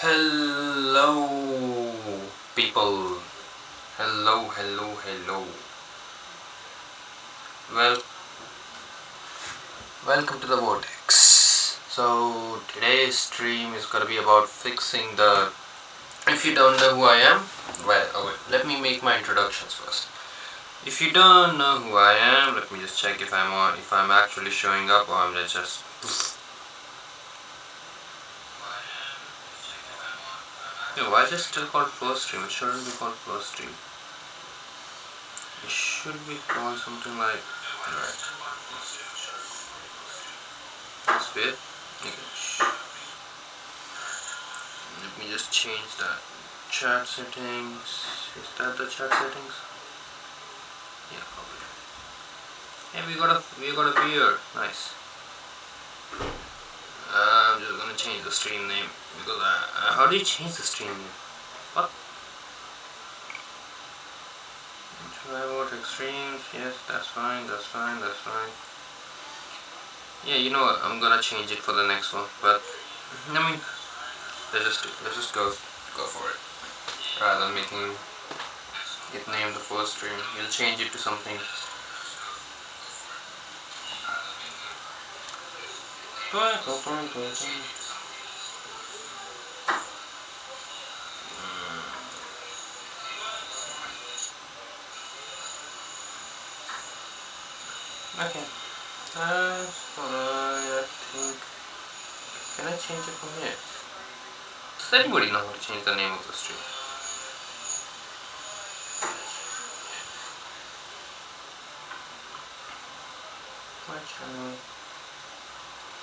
Hello, people. Hello. Well, welcome to the Vortex. So, today's stream is gonna be about fixing the. If you don't know who I am, let me make my introductions first. If you don't know who I am, let me just check if I'm actually showing up, or I'm just. No, why is it still called first stream? It shouldn't be called first stream. It should be called something like. Alright. That's weird. Okay. Let me just change that. Chat settings. Is that the chat settings? Yeah, probably. Hey, we got a beer. Nice. I'm just gonna change the stream name because how do you change the stream name? What? About extremes? Yes, that's fine. Yeah, you know what? I'm gonna change it for the next one. But I mean, let's just go for it rather than making it name the first stream. We'll change it to something. Okay. That's alright, I think. Can I change it from here? Does anybody know how to change the name of the stream? My channel.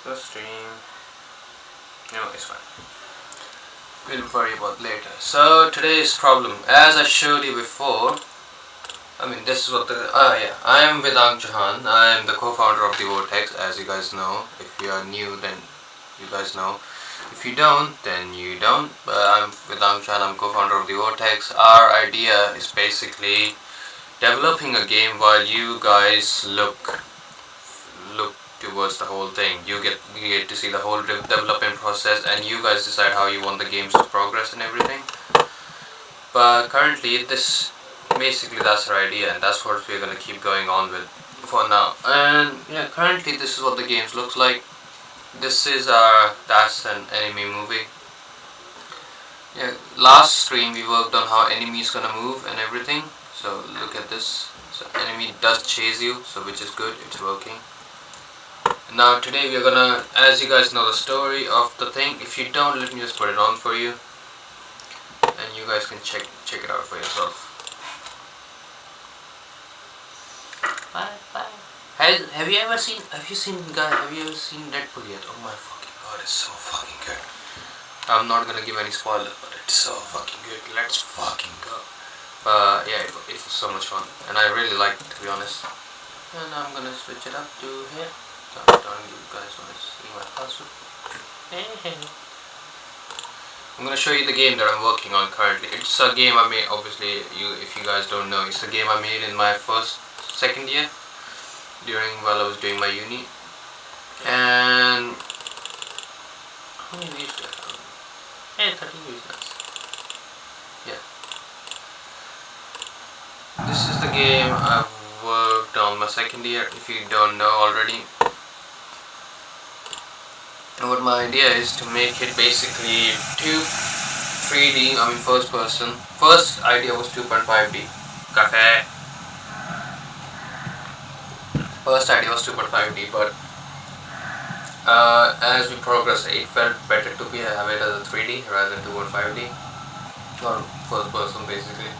The stream. No, it's fine. We'll worry about later. So today's problem, as I showed you before, this is what I am Vedant Chauhan. I am the co-founder of the Vortex, as you guys know. If you are new, then you guys know. If you don't, then you don't. But I'm Vedant Chauhan. I'm co-founder of the Vortex. Our idea is basically developing a game while you guys look towards the whole thing. You get to see the whole development process, and you guys decide how you want the games to progress and everything. But currently, that's our idea, and that's what we're gonna keep going on with for now. And yeah, currently this is what the games looks like. This is that's an enemy movie. Yeah, last stream we worked on how enemy is gonna move and everything. So look at this. So enemy does chase you, so which is good. It's working. Now today we're gonna, as you guys know the story of the thing. If you don't, let me just put it on for you, and you guys can check it out for yourself. Bye. Have you ever seen Deadpool yet? Oh my fucking god, it's so fucking good. I'm not gonna give any spoilers, but it's so fucking good. Let's fucking go. Yeah, it was so much fun, and I really liked it, to be honest. And I'm gonna switch it up to here. Don't you guys want to see my password? I'm gonna show you the game that I'm working on currently. It's a game I made. Obviously, if you guys don't know, it's a game I made in my second year while I was doing my uni. And how many views do I have? Hey, 13 views, nice. Yeah. This is the game I've worked on my second year. If you don't know already. And what my idea is to make it basically 3D, first person. First idea was 2.5D. Cafe. First idea was 2.5D, but as we progress, it felt better to have it as a 3D rather than 2.5D. Or first person, basically.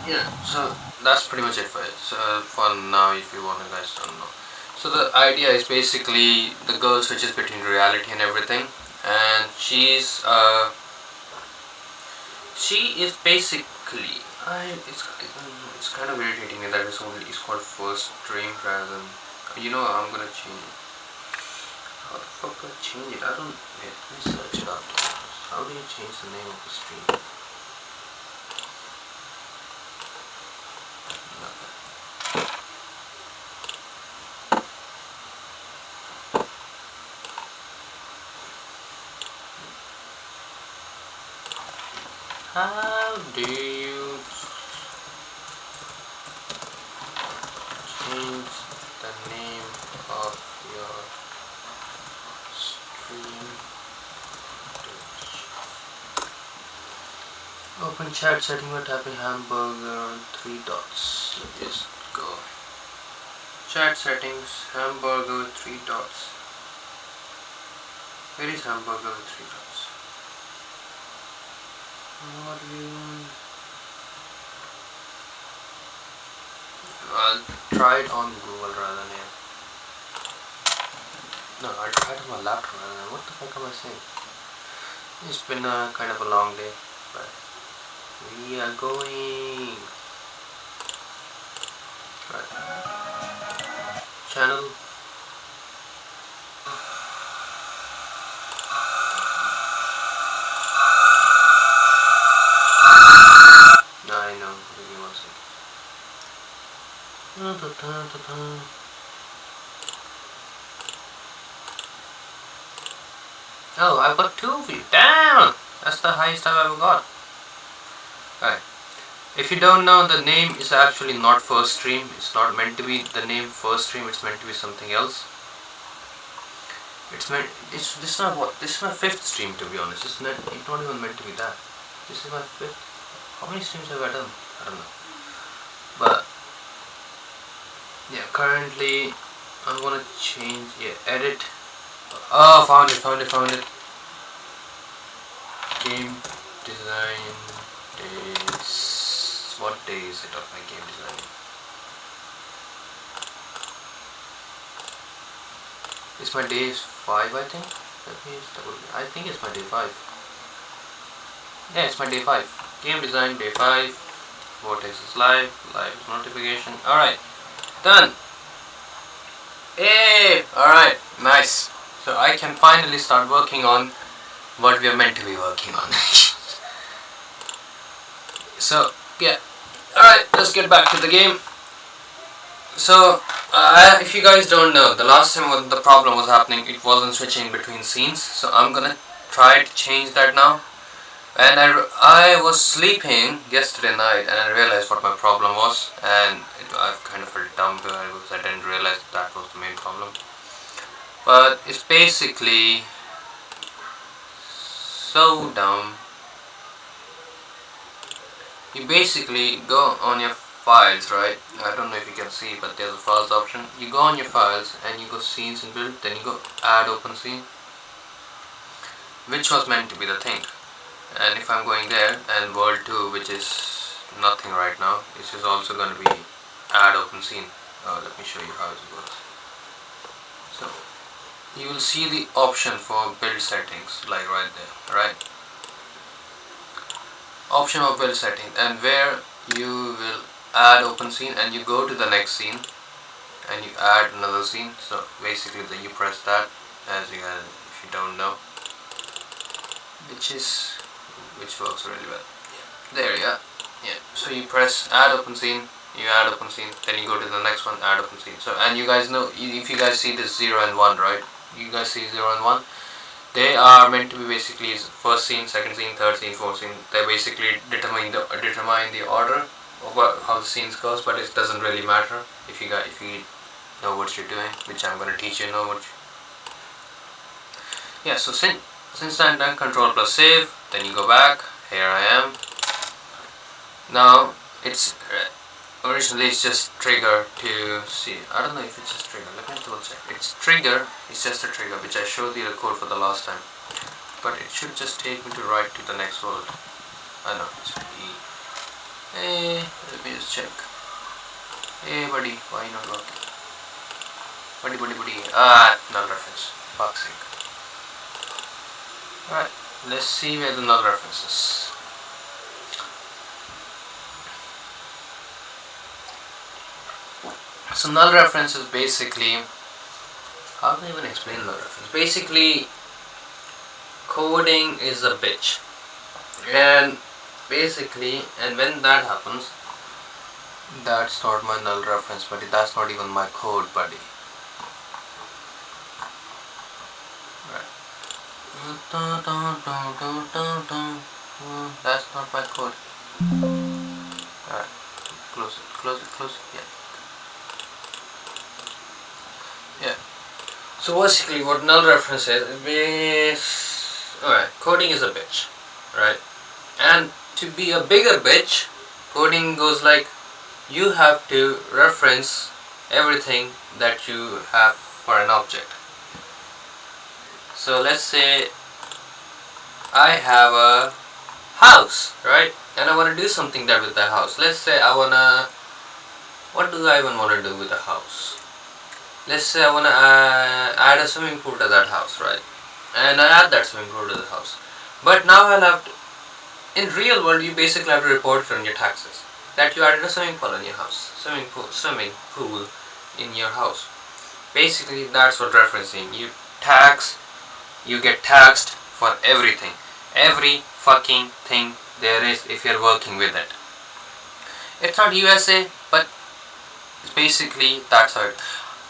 Yeah, so that's pretty much it for it. So for now, if you want, you guys don't know. So the idea is basically the girl switches between reality and everything, and she is basically it's kind of irritating me that it's called first stream rather than I'm gonna change it. How the fuck do I change it? I don't. Wait, let me search it up. How do you change the name of the stream? How do you change the name of your stream? Open chat setting by tapping hamburger on 3 dots. Let's just go. Chat settings, hamburger with 3 dots. Where is hamburger with 3 dots? I'll try it on Google rather than here. No, I'll try it on my laptop rather than. What the fuck am I saying? It's been kind of a long day, but we are going. Right. Channel. I know. Give me 1 second. Oh, I've got 2 of you. Damn! That's the highest I've ever got. Right. If you don't know, the name is actually not first stream. It's not meant to be the name first stream. It's meant to be something else. This is not what. This is my 5th stream, to be honest. It's not even meant to be that. This is my 5th. How many streams have I done? I don't know. But yeah, currently I'm gonna change. Yeah, edit. Oh, found it. Game design days. What day is it of my game design? It's my day 5, I think. I think it's my day 5. Yeah, it's my day 5. Game design day 5. Vortex is live. Live is notification. Alright. Done. Hey! Alright. Nice. So I can finally start working on what we are meant to be working on. So, yeah. Alright, let's get back to the game. So, if you guys don't know, the last time when the problem was happening, it wasn't switching between scenes. So I'm gonna try to change that now. And I was sleeping yesterday night and I realized what my problem was. And I kind of felt dumb because I didn't realize that was the main problem. But it's basically so dumb. You basically go on your files, right? I don't know if you can see, but there's a files option. You go on your files and you go scenes and build, then you go add open scene, which was meant to be the thing. And if I'm going there, and world 2, which is nothing right now, this is also going to be add open scene. Let me show you how it works. So you will see the option for build settings, like right there, right? Option of build settings, and where you will add open scene, and you go to the next scene and you add another scene. So basically then you press that, as you guys, if you don't know, which works really well. There you are. Yeah, so you press add open scene, you add open scene, then you go to the next one, add open scene. So, and you guys know, if you guys see this 0 and 1, right? You guys see 0 and 1, they are meant to be basically first scene, second scene, third scene, fourth scene. They basically determine the order of how the scenes goes, but it doesn't really matter if you know what you're doing, which I'm gonna teach you. Yeah. So since I'm done, Control plus save. Then you go back. Here I am. Now it's originally it's just trigger to see. I don't know if it's just trigger. Let me double check. It's trigger. It's just a trigger, which I showed you the code for the last time. But it should just take me to right to the next world. I know it's E. Hey, let me just check. Hey, buddy, why not working? Buddy. Null reference. Fuck's sake. Alright, let's see where the null reference is. So null reference is basically, how do I even explain null reference? Basically, coding is a bitch. And basically, and when that happens, that's not my null reference, buddy. That's not even my code, buddy. Right. That's not my code. Alright, close it, yeah. So basically what null reference is, alright, coding is a bitch, right? And to be a bigger bitch, coding goes like, you have to reference everything that you have for an object. So let's say I have a house, right? And I want to do something that with that house. Let's say I wanna, what do I even want to do with the house? Let's say I wanna add a swimming pool to that house, right? And I add that swimming pool to the house. But now I'll have to, in real world, you basically have to report it on your taxes that you added a swimming pool in your house, swimming pool in your house. Basically, that's what referencing. You get taxed for everything, every fucking thing there is if you're working with it. It's not USA, but it's basically that's how it.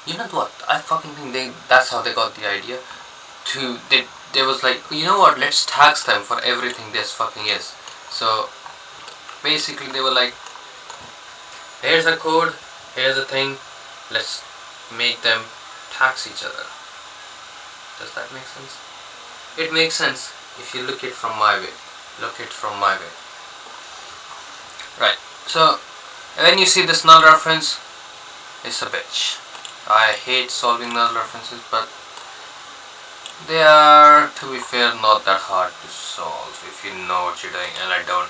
You know what? I fucking think that's how they got the idea. They was like, you know what? Let's tax them for everything this fucking is. So basically, they were like, here's a code, here's a thing. Let's make them tax each other. Does that make sense? It makes sense if you look it from my way. Right. So when you see this null reference, it's a bitch. I hate solving null references, but they are, to be fair, not that hard to solve if you know what you're doing, and I don't.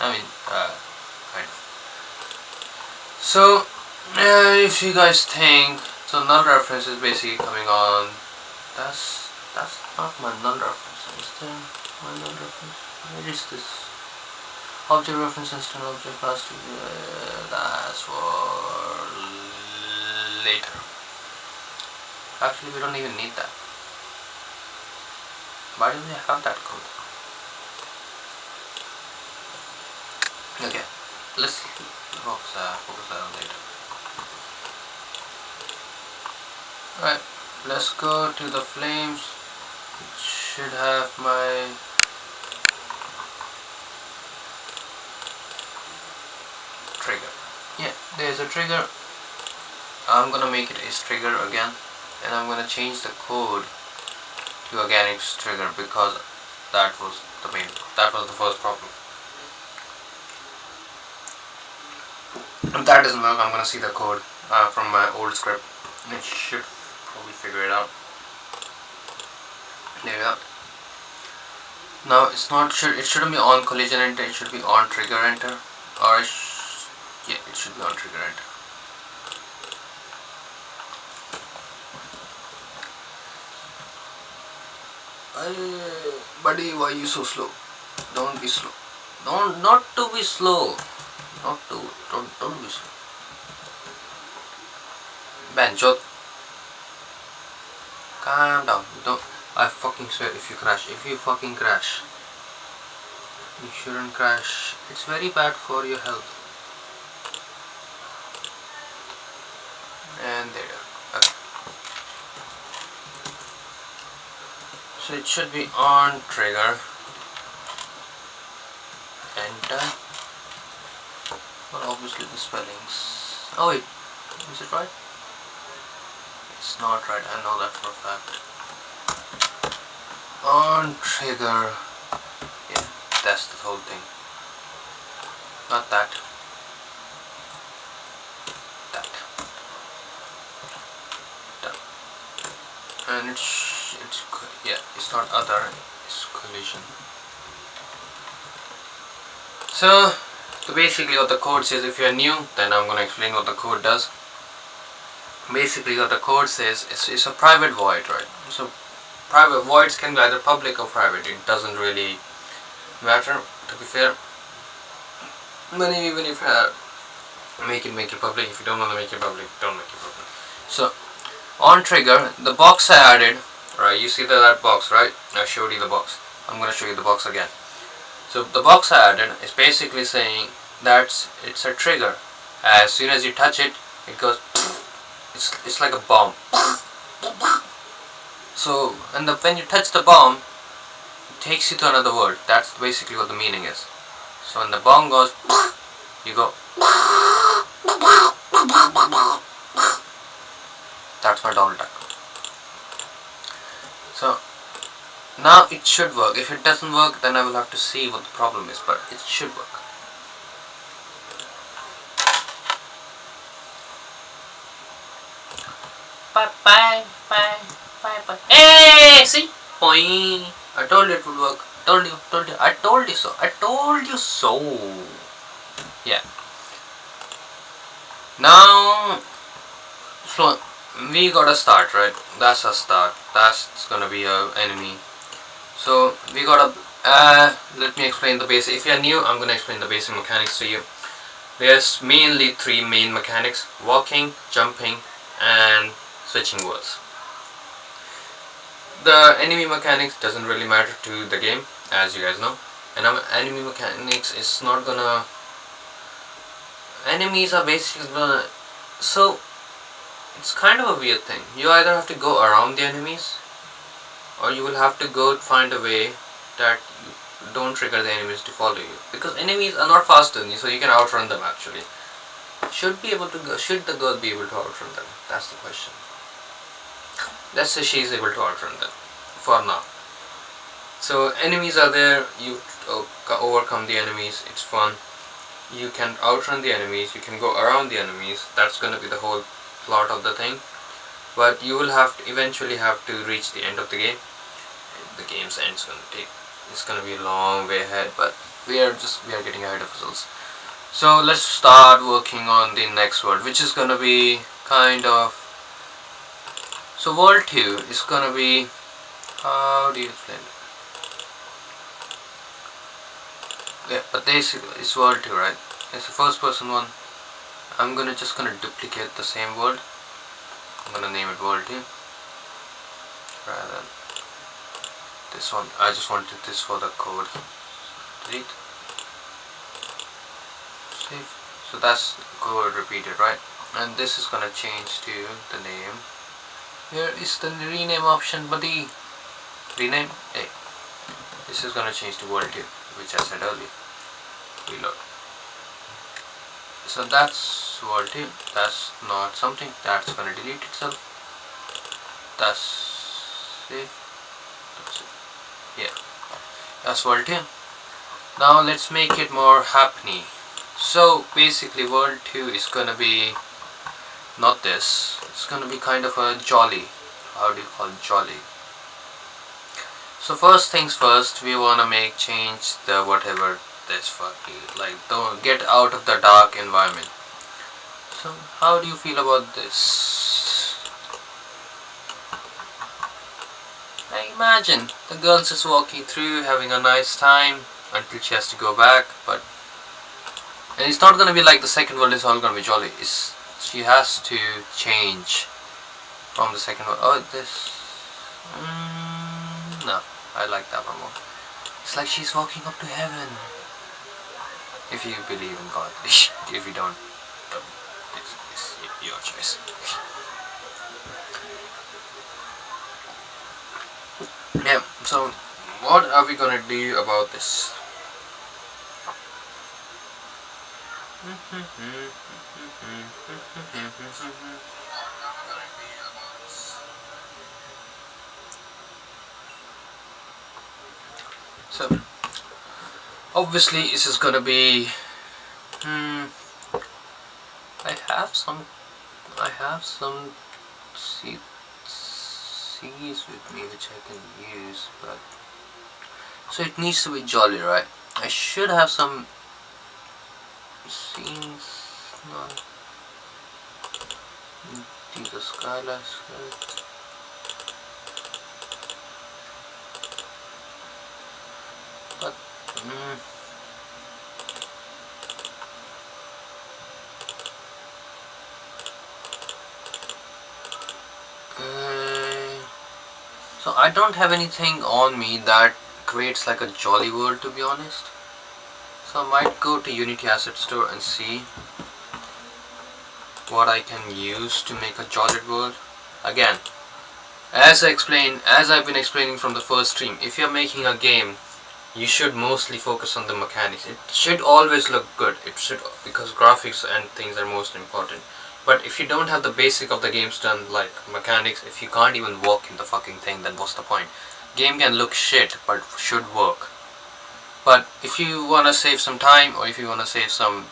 I mean, kind of. So, if you guys think, so null reference is basically coming on, that's not my null reference. Is there my null reference? Where is this? Object reference instant object class. That's for later. Actually, we don't even need that. Why do we have that code? Okay, let's focus that on later. Right, let's go to the flames. It should have my trigger. Yeah, there's a trigger. I'm gonna make it is trigger again, and I'm gonna change the code to organic trigger because that was the first problem. If that doesn't work, I'm gonna see the code from my old script, and it should probably figure it out. There we go. Now it shouldn't be on collision enter, it should be on trigger enter, or yeah, it should be on trigger enter. Buddy, why are you so slow? Don't be slow. Not to be slow. Don't be slow. Banjo. Calm down. Don't. I fucking swear, if you fucking crash, you shouldn't crash. It's very bad for your health. And there you go. Okay. So it should be on trigger. Enter. Well, obviously the spellings. Oh wait, is it right? It's not right. I know that for a fact. On trigger. Yeah, that's the whole thing. Not that. That. And it's not other, it's collision. So basically what the code says, if you're new, then I'm going to explain what the code does. Basically what the code says is it's a private void, right? So private voids can be either public or private, it doesn't really matter, to be fair. But even if you make it public, if you don't want to make it public, don't make it public. So on trigger, the box I added, right, you see that box, right? I showed you the box. I'm going to show you the box again. So the box I added is basically saying that it's a trigger. As soon as you touch it, it goes, it's like a bomb. So when you touch the bomb, takes you to another world. That's basically what the meaning is. So when the bomb goes, you go. That's my Donald Duck. So now it should work. If it doesn't work, then I will have to see what the problem is, but it should work. Bye bye bye bye bye. Hey, see? Boing. I told you it would work. Told you. I told you so. I told you so. Yeah. Now, so we gotta start, right? That's a start. That's gonna be our enemy. So we gotta. Let me explain the basic. If you're new, I'm gonna explain the basic mechanics to you. There's mainly three main mechanics: walking, jumping, and switching worlds. The enemy mechanics doesn't really matter to the game, as you guys know. And enemy mechanics is not gonna. Enemies are basically gonna. So it's kind of a weird thing. You either have to go around the enemies, or you will have to go find a way that you don't trigger the enemies to follow you. Because enemies are not faster than you, so you can outrun them actually. Should the girl be able to outrun them? That's the question. Let's say she's able to outrun them for now. So enemies are there, you overcome the enemies, it's fun. You can outrun the enemies, you can go around the enemies. That's gonna be the whole plot of the thing. But you will eventually have to reach the end of the game. The game's end is it's gonna be a long way ahead, but we are getting ahead of ourselves. So let's start working on the next world, which is gonna be kind of. So world 2 is gonna be, how do you explain it? Yeah, but basically it's world 2, right? It's the first person one. I'm just gonna duplicate the same world. I'm gonna name it world 2 rather than this one. I just wanted this for the code. Delete. Save. So that's code repeated, right? And this is gonna change to the name. Here is the rename option, buddy. Rename. Hey. This is gonna change to world 2, which I said earlier. Reload. So that's world 2. That's not something. That's gonna delete itself. That's it. That's it. Yeah. That's world 2. Now let's make it more happening. So basically world 2 is gonna be not this. It's gonna be kind of a jolly. How do you call it? Jolly. So first things first, we wanna change the whatever this fucking, like, don't get out of the dark environment. So how do you feel about this? Like, imagine the girl's just walking through, having a nice time until she has to go back, but and it's not gonna be like the second world is all gonna be jolly. She has to change from the second world. Oh, this. No, I like that one more. It's like she's walking up to heaven. If you believe in God. If you don't, it's your choice. Yeah, so what are we gonna do about this? So obviously this is gonna be I have some C's with me which I can use, but so it needs to be jolly, right? I should have some scenes. No, do the skylines. But so I don't have anything on me that creates like a jolly world, to be honest. So I might go to Unity Asset Store and see what I can use to make a jolly world. Again, As I've been explaining from the first stream, if you're making a game, you should mostly focus on the mechanics. It should always look good. It should, because graphics and things are most important. But if you don't have the basic of the games done, like mechanics, if you can't even walk in the fucking thing, then what's the point? Game can look shit, but should work. But if you wanna save some time, or if you wanna save some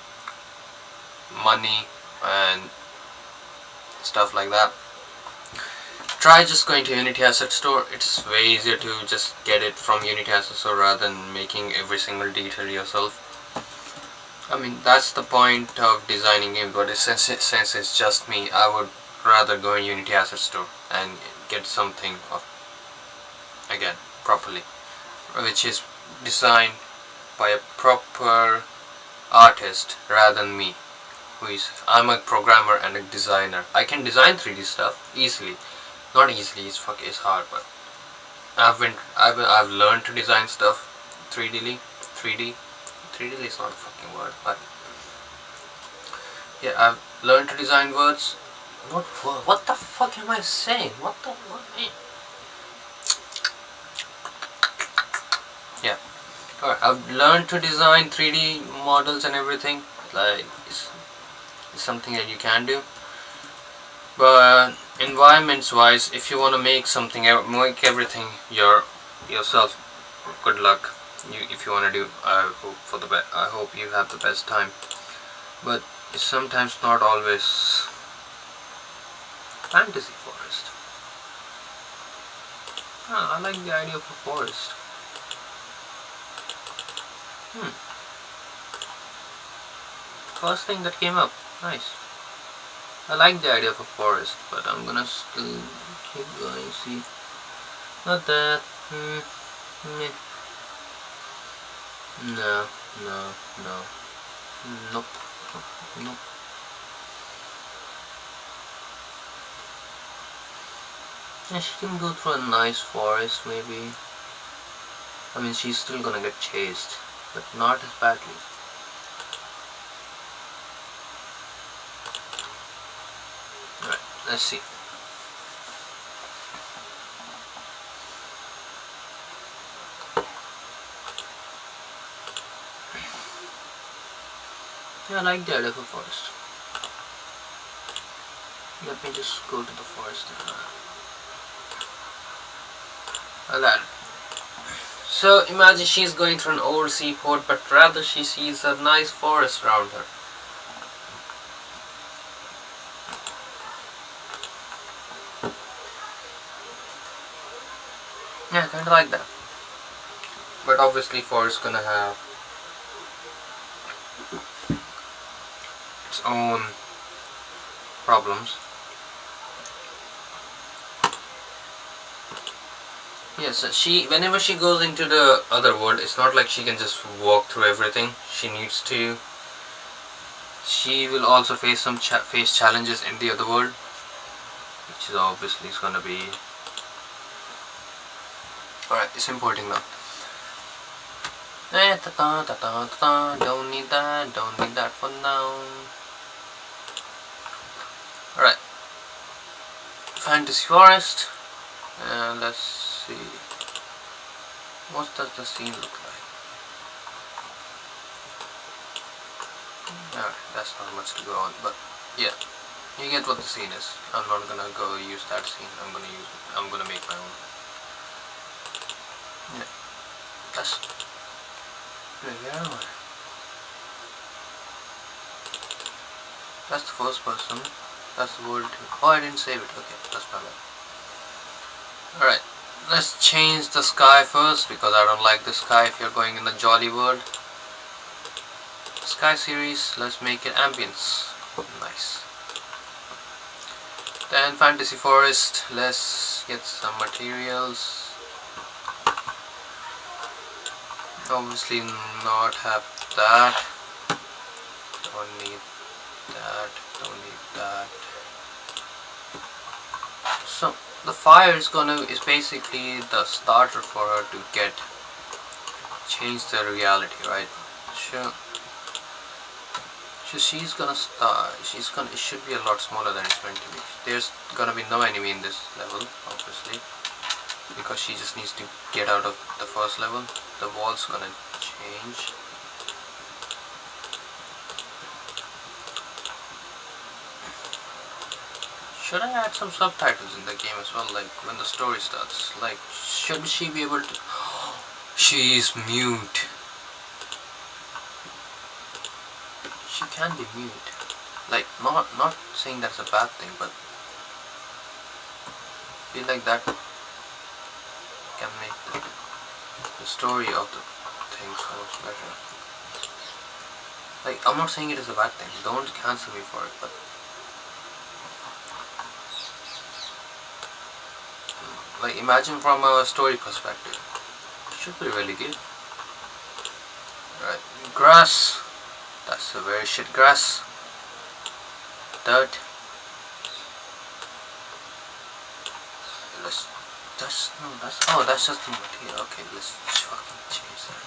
money and stuff like that, try just going to Unity Asset Store. It's way easier to just get it from Unity Asset Store rather than making every single detail yourself. I mean, that's the point of designing games, but since it's just me, I would rather go in Unity Asset Store and get something of, again, properly, which is designed by a proper artist rather than me, I'm a programmer and a designer. I can design 3D stuff easily. Not easily, it's hard, but I've learned to design stuff 3D is not a fucking word, but yeah, I've learned to design words. What the fuck am I saying? What? Yeah. Alright, I've learned to design 3D models and everything. Like, it's something that you can do. But environments wise, if you want to make something, make everything yourself, good luck. If you want to do, I hope you have the best time. But it's sometimes not always. Fantasy forest. I like the idea of a forest. First thing that came up. Nice. I like the idea of a forest, but I'm gonna still keep going. See, not that. No. Nope. Yeah, she can go through a nice forest, maybe. I mean, she's still gonna get chased, but not as badly. Alright, let's see. Yeah, I like the idea of a forest. Let me just go to the forest and like that. So imagine she's going through an old seaport, but rather she sees a nice forest around her. Yeah, kinda like that. But obviously forest gonna have its own problems. Yes, whenever she goes into the other world, it's not like she can just walk through everything. She needs to. She will also face some challenges in the other world, which is obviously is gonna be. Alright, it's importing now. Don't need that for now. Alright, Fantasy Forest, and let's see, what does the scene look like? Alright, that's not much to go on, but yeah, you get what the scene is. I'm not gonna go use that scene. I'm gonna make my own. Yeah, where am I? That's the first person. That's the world 2. Oh, I didn't save it. Okay, that's my bad. Alright, let's change the sky first, because I don't like the sky if you're going in the jolly world. Sky series, let's make it ambience. Nice. Then Fantasy Forest, let's get some materials. Obviously not have that. Don't need that. Don't need that. So the fire is basically the starter for her to change the reality, right? So she's gonna start. It should be a lot smaller than it's meant to be. There's gonna be no enemy in this level, obviously, because she just needs to get out of the first level. The wall's gonna change. Should I add some subtitles in the game as well, like when the story starts? Like, should she be able to... She's mute. She can be mute. Like, not saying that's a bad thing, but I feel like that can make the story of the thing so much better. Like, I'm not saying it is a bad thing. Don't cancel me for it, but like, imagine from a story perspective. It should be really good. Right, grass. That's a very shit grass. Dirt. That's just the material. Okay, let's fucking change that.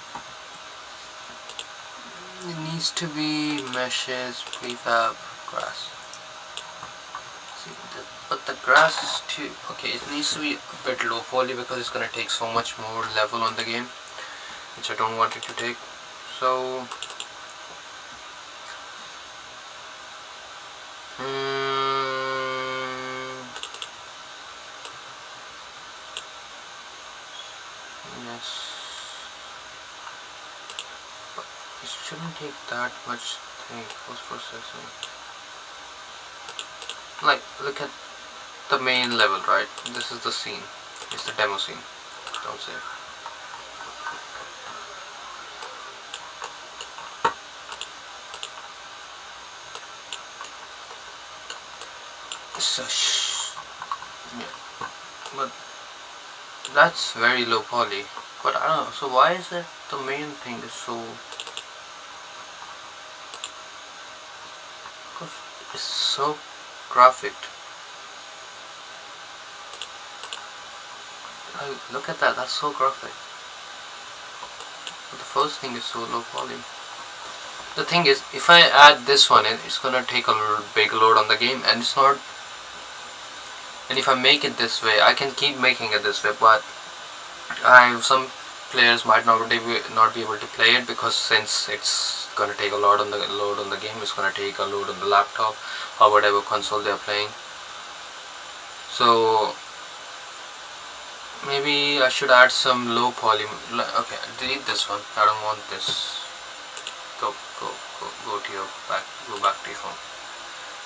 It needs to be meshes, prefab, grass. See, but the grass is too... Okay, it needs to be a bit low poly because it's gonna take so much more level on the game, which I don't want it to take. So... yes. But it shouldn't take that much thing, post-processing. Like, look at the main level, right? This is the scene. It's the demo scene. Don't say. So, yeah. But that's very low poly. But I don't know. So why is it the main thing is so? Because it's so graphic. Look at that. That's so graphic. But the first thing is so low poly. The thing is, if I add this one in, it's gonna take a big load on the game, and it's not. And if I make it this way, I can keep making it this way, but some players might not be able to play it because since it's gonna take a lot on the game, it's gonna take a load on the laptop or whatever console they're playing. So maybe I should add some low poly. Okay, delete this one. I don't want this. Go back to your phone.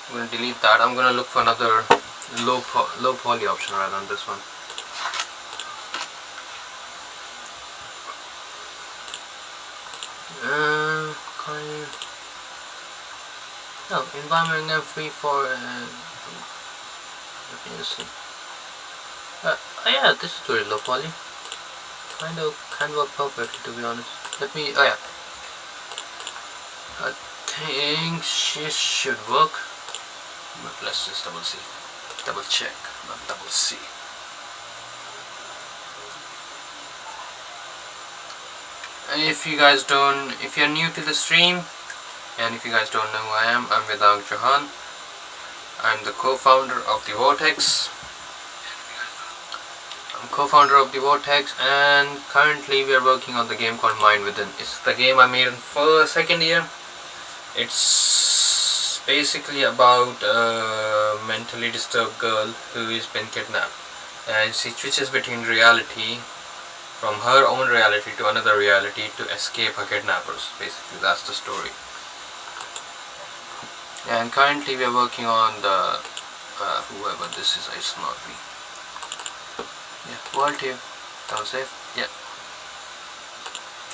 I'm gonna delete that. I'm gonna look for another low poly option rather than this one. No, environment and free for let me just see. Oh yeah, this is very low poly. Kind of work perfectly, to be honest. Let me. Oh yeah. I think she should work. But let's just double check, not double C. And if you're new to the stream, and if you guys don't know who I am, I'm Vedang Chauhan. I'm the co-founder of the Vortex. And currently we are working on the game called Mind Within. It's the game I made for second year. It's basically about a mentally disturbed girl who has been kidnapped, and she switches between reality, from her own reality to another reality, to escape her kidnappers. Basically, that's the story. And currently we are working on the whoever this is. It's not me. Yeah, World here. Don't save. Yeah.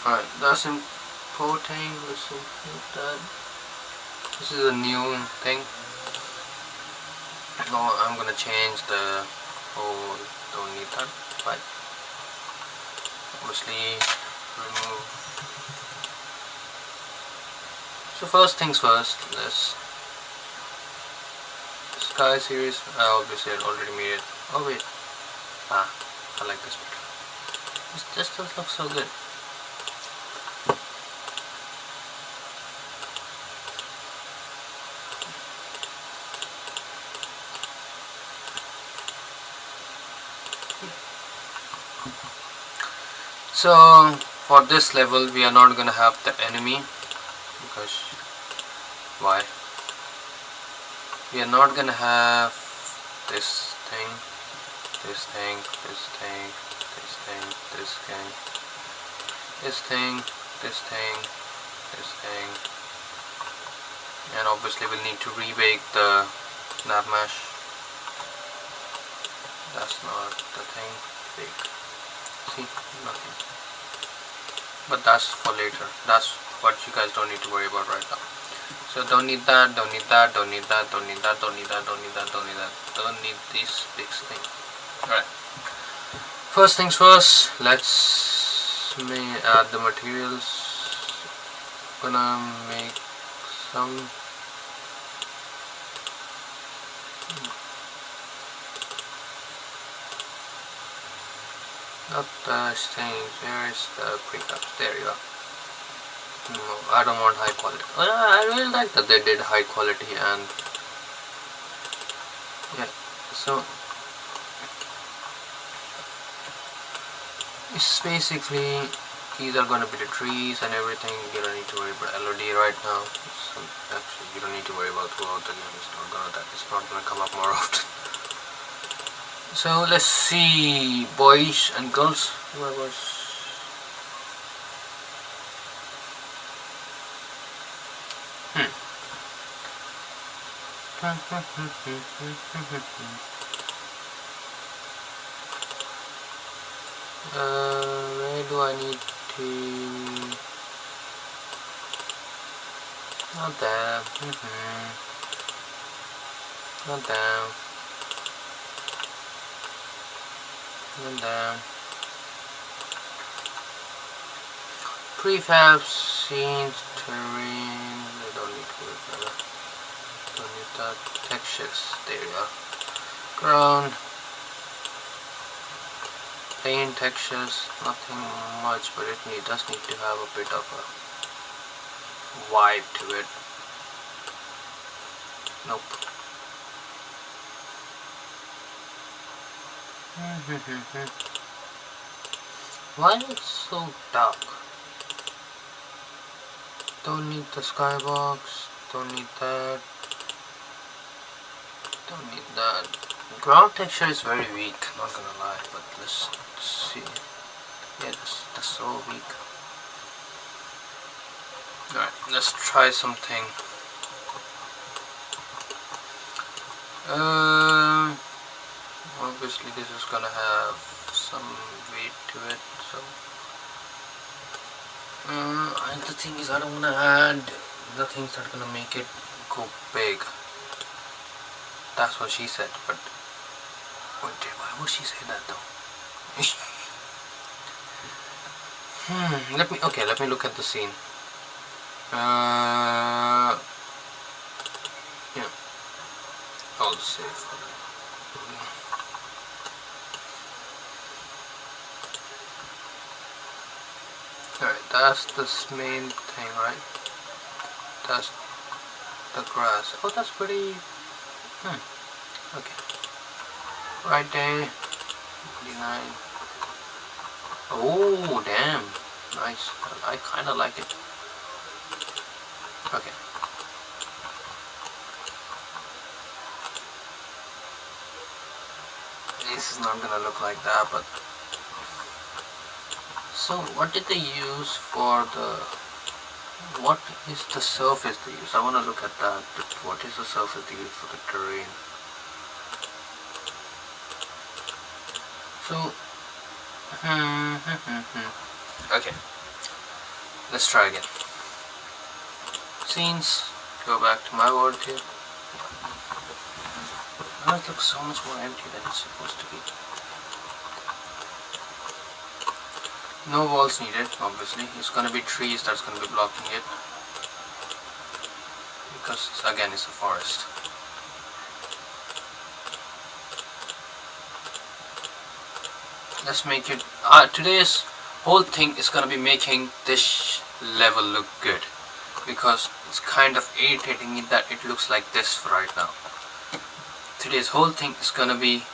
Alright, that's importing. Let's import that. This is a new thing. No, I'm gonna change the whole. Don't need that. Right. Obviously, remove. So first things first. Let's. Sky series. I obviously had already made it. Oh wait. I like this better. This just does look so good. So for this level we are not gonna have the enemy, because why? We are not gonna have this thing, this thing, this thing, this thing, this thing, this thing, this thing, this thing, and obviously we'll need to rebake the nav mesh. That's not the thing. Bake. See, nothing. But that's for later. That's what you guys don't need to worry about right now. So don't need that, don't need that, don't need that, don't need that, don't need that, don't need that, don't need that, don't need these big things. Alright. First things first, let's add the materials. Gonna make some not the things. Where is the precaps? There you are. No, I don't want high quality. I really like that they did high quality, and yeah, so it's basically these are going to be the trees and everything. You don't need to worry about LOD right now. So actually you don't need to worry about throughout the game. It's not gonna come up more often. So let's see, boys and girls. Where was where do I need to? Not there. Not there. Not there. Prefab scenes, terrain. I don't need to worry about that. Don't need that. Textures. There you are. Ground. Plain textures. Nothing much, but it does need to have a bit of a vibe to it. Nope. Why is it so dark? Don't need the skybox, don't need that, don't need that. Ground texture is very weak, not gonna lie, but let's see. Yeah, that's so weak. Alright, let's try something. Obviously this is gonna have some weight to it, so and the thing is I don't wanna add the things that are gonna make it go big. That's what she said, but why would she say that though? Let me look at the scene. Yeah, I'll save. Alright, that's the main thing, right? That's the grass. Oh, that's pretty. Okay. Right there. 49. Oh, damn. Nice. I kinda like it. Okay. This is not gonna look like that, but so what did they use for the, what is the surface they use? I want to look at that. What is the surface they use for the terrain? So okay, let's try again. Scenes, go back to my world here. Now it looks so much more empty than it's supposed to be. No walls needed, obviously. It's gonna be trees that's gonna be blocking it, because again it's a forest. Let's make it. Today's whole thing is gonna be making this level look good, because it's kind of irritating me that it looks like this right now. Today's whole thing is gonna be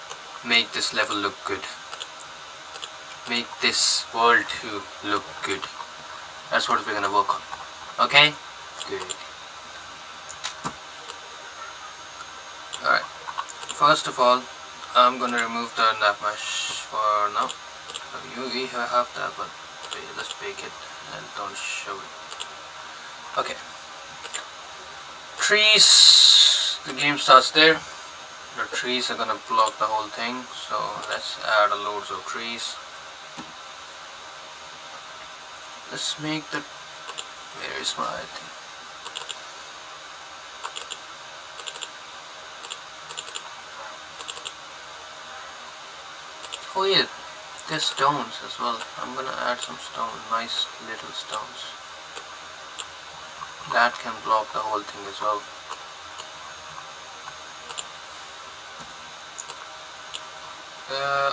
make this level look good. make this world to look good. That's what we're gonna work on. Okay? Good. Alright. First of all, I'm gonna remove the nap mesh for now. You have that, but let's bake it and don't show it. Okay. Trees. The game starts there. The trees are gonna block the whole thing, so let's add a loads of trees. Let's make the... Where is my thing? Oh yeah, there's stones as well. I'm gonna add some stone, nice little stones. That can block the whole thing as well.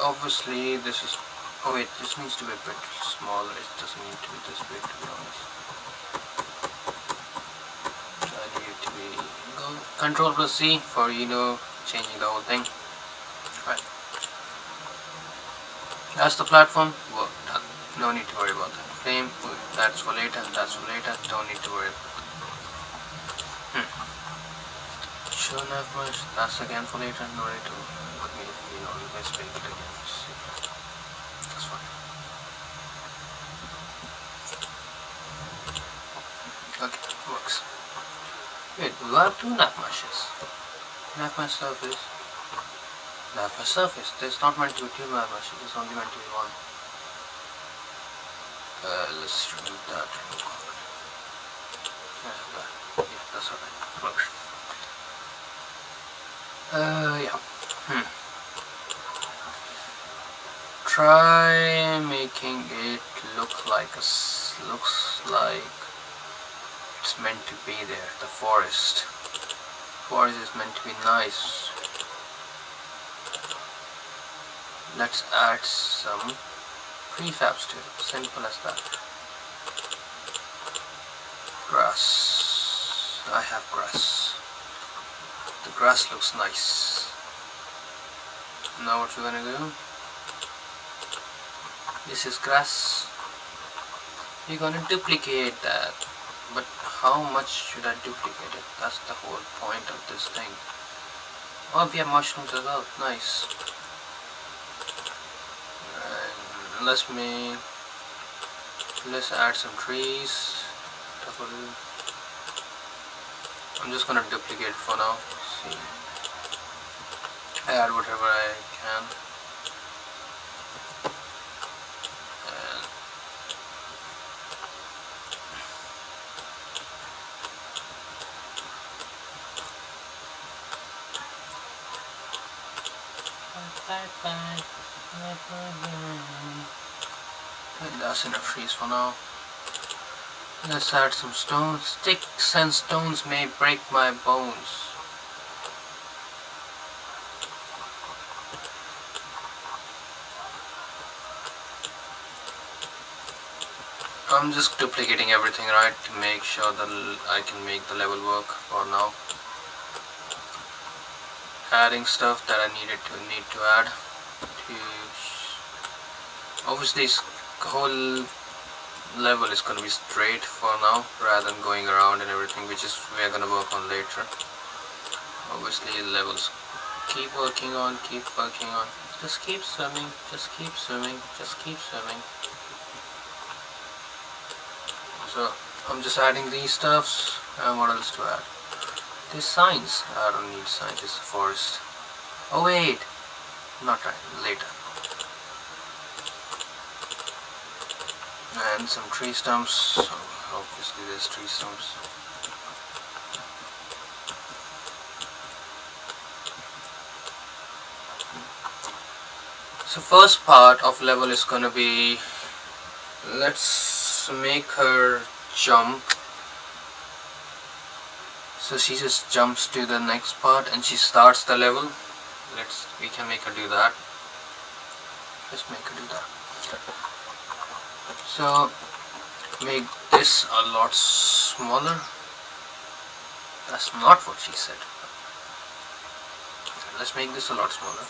Obviously this is... Oh wait, this needs to be a bit smaller. It doesn't need to be this big, to be honest. I need it to be... Control plus C for, changing the whole thing. Right. That's the platform. Well, no need to worry about that. Flame, that's for later, that's for later. Don't need to worry about that. Show nav much, that's again for later. No need to... Let's make it again. That's fine. Okay, works. Wait, we have two nap meshes. Nap mesh surface. Nap mesh surface. There's not meant to be two nap meshes, there's only meant to be one. Let's remove that. Yeah, that's alright. Works. Yeah. Try making it look like looks like it's meant to be there. The forest. Forest is meant to be nice. Let's add some prefabs to it. Simple as that. Grass. I have grass. The grass looks nice. Now what we're gonna do? This is grass. We're gonna duplicate that. But how much should I duplicate it? That's the whole point of this thing. Oh, we have mushrooms as well. Nice. And let's add some trees. I'm just gonna duplicate it for now. See. Add whatever I can. And that's enough trees for now. Let's add some stones. Sticks and stones may break my bones. I'm just duplicating everything, right, to make sure that I can make the level work for now. Adding stuff that I need to add. Obviously, this whole level is going to be straight for now, rather than going around and everything, which is we're going to work on later. Obviously, levels keep working on. Just keep swimming. Just keep swimming. Just keep swimming. So I'm just adding these stuffs. And what else to add? These signs. I don't need signs. It's a forest. Oh wait, not right. Later. And some tree stumps. Obviously, there's tree stumps. So first part of level is gonna be, let's make her jump. So she just jumps to the next part and she starts the level. We can make her do that. Let's make her do that. So make this a lot smaller. That's not what she said. Let's make this a lot smaller.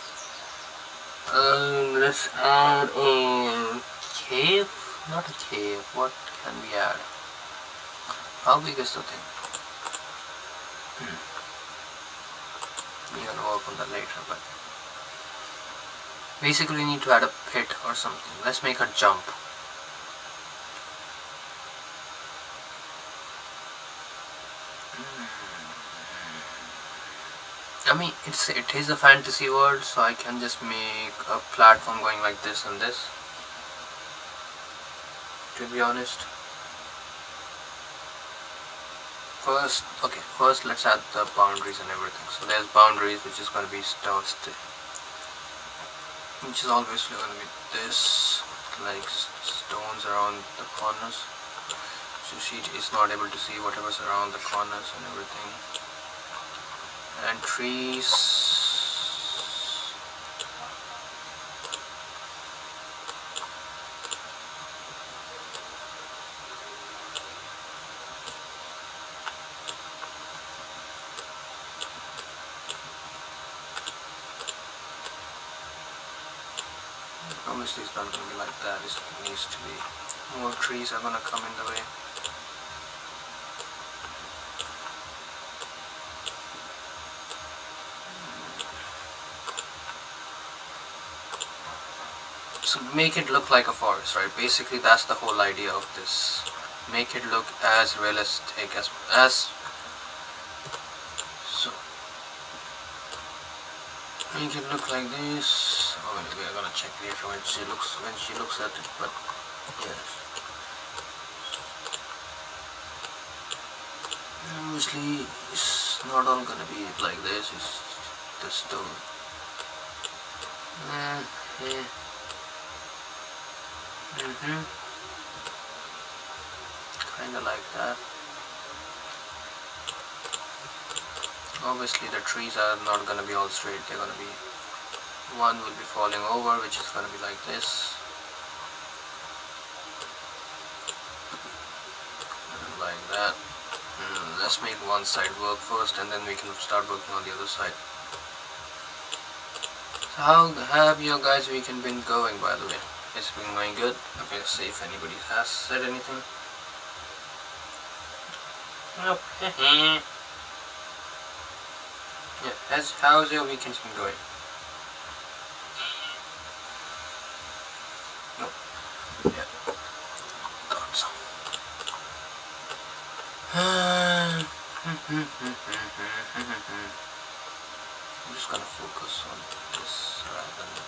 Let's add a cave. Not a cave. What can we add? How big is the thing? We're gonna work on that later, but basically we need to add a pit or something. Let's make a jump. I mean, it is a fantasy world, so I can just make a platform going like this and this, to be honest. First let's add the boundaries and everything. So there's boundaries, which is going to be stones, which is obviously going to be this, like stones around the corners, so she is not able to see whatever's around the corners and everything. And trees. Obviously it's not going to be like that. It needs to be more trees are going to come in the way. So make it look like a forest, right? Basically that's the whole idea of this. Make it look as realistic as so make it look like this. Oh, we are gonna check later when she looks at it, but yes. Obviously it's not all gonna be like this, it's the stone. Kinda like that. Obviously the trees are not gonna be all straight, they're gonna be, one will be falling over, which is gonna be like this. And like that. Let's make one side work first and then we can start working on the other side. So how have your guys' weekend been going, by the way? It's been going good. Okay, let's see if anybody has said anything. Nope. Yeah, how's your weekend's been going? Nope. Yeah. Thought so. I'm just gonna focus on this rather than this.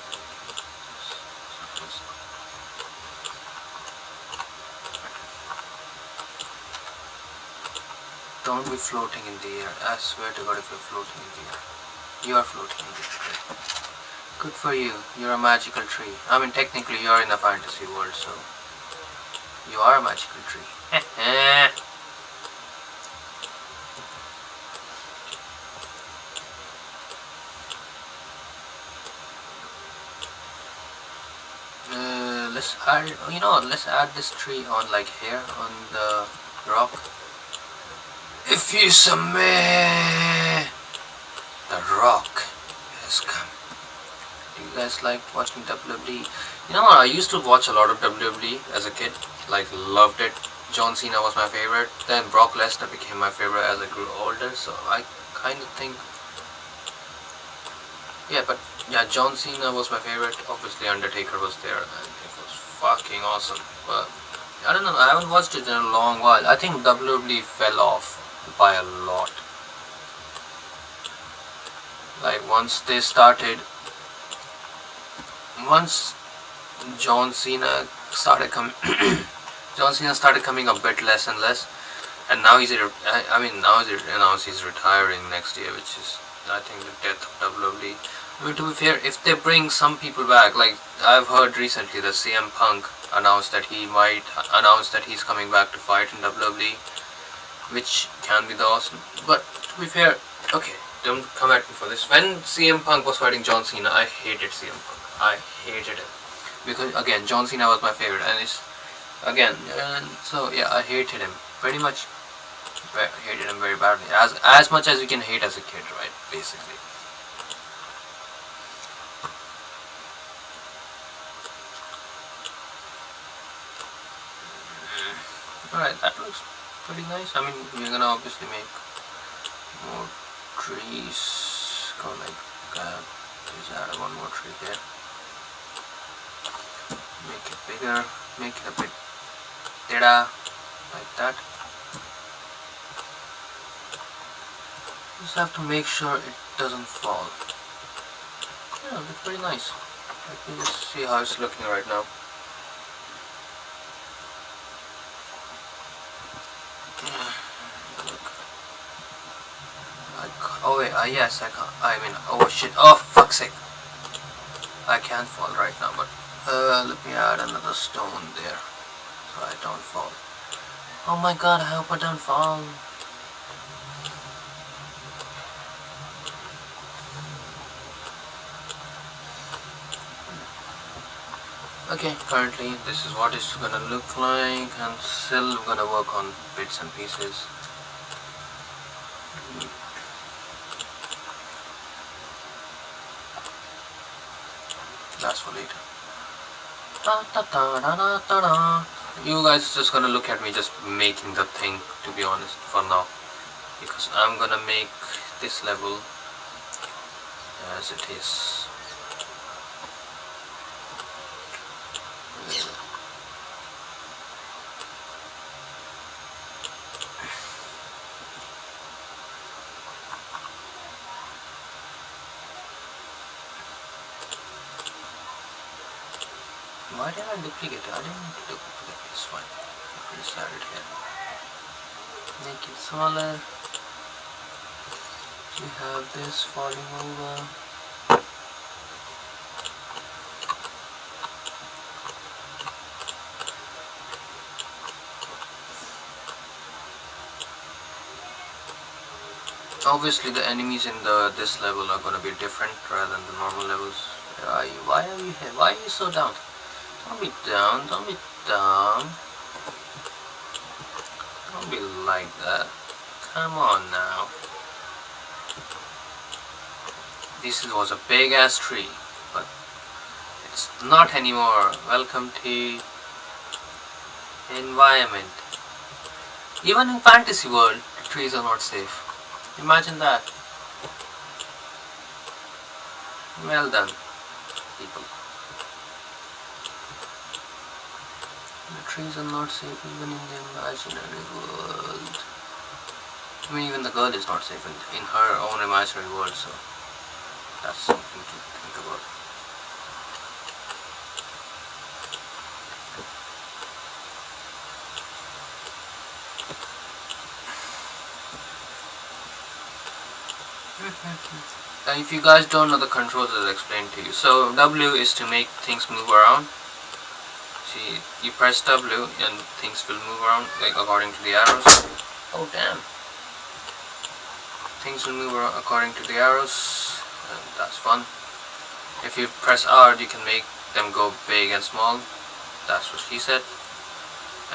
Don't be floating in the air. I swear to God, if you're floating in the air. You are floating in the air. Good for you. You're a magical tree. I mean, technically you're in a fantasy world, so you are a magical tree. let's add this tree on, like, here on the rock. If you submit, the rock has come. Do you guys like watching WWE? You know what, I used to watch a lot of WWE as a kid, like loved it. John Cena was my favorite, then Brock Lesnar became my favorite as I grew older, so I kind of think, John Cena was my favorite. Obviously Undertaker was there and it was fucking awesome, but I don't know, I haven't watched it in a long while. I think WWE fell off by a lot. Like once John Cena started coming a bit less and less, and now he's announced he's retiring next year, which is, I think, the death of WWE. I mean, to be fair, if they bring some people back, like I've heard recently that CM Punk announced that he's coming back to fight in WWE, which can be the awesome. But to be fair, okay, don't come at me for this. When CM Punk was fighting John Cena, I hated CM Punk. I hated him because, again, John Cena was my favorite, and so yeah, I hated him pretty much. I hated him very badly, as much as you can hate as a kid, right? Basically. Alright, that looks pretty nice. I mean, we're gonna obviously make more trees. Go like that. Please add one more tree here. Make it bigger. Make it a bit tida, like that. Just have to make sure it doesn't fall. Yeah, looks pretty nice. Let me just see how it's looking right now. Oh wait, yes, I can't. I mean, oh shit, oh fuck's sake. I can't fall right now, but let me add another stone there so I don't fall. Oh my god, I hope I don't fall. Okay, currently this is what it's gonna look like, and still gonna work on bits and pieces. That's for later. You guys just gonna look at me just making the thing, to be honest, for now, because I'm gonna make this level as it is. Why did I duplicate it? I didn't need to duplicate it. It's fine. I just add it here. Make it smaller. You have this falling over. Obviously, the enemies in this level are gonna be different rather than the normal levels. Why are you here? Why are you so down? Don't be down, don't be down. Don't be like that. Come on now. This was a big ass tree, but it's not anymore. Welcome to environment. Even in fantasy world, trees are not safe. Imagine that. Well done, people. The trees are not safe even in the imaginary world. I mean, even the girl is not safe in her own imaginary world, so that's something to think about. If you guys don't know the controls, I'll explain to you. So W is to make things move around. See, you press W and things will move around like according to the arrows. Oh damn! Things will move around according to the arrows, and that's fun. If you press R, you can make them go big and small. That's what she said.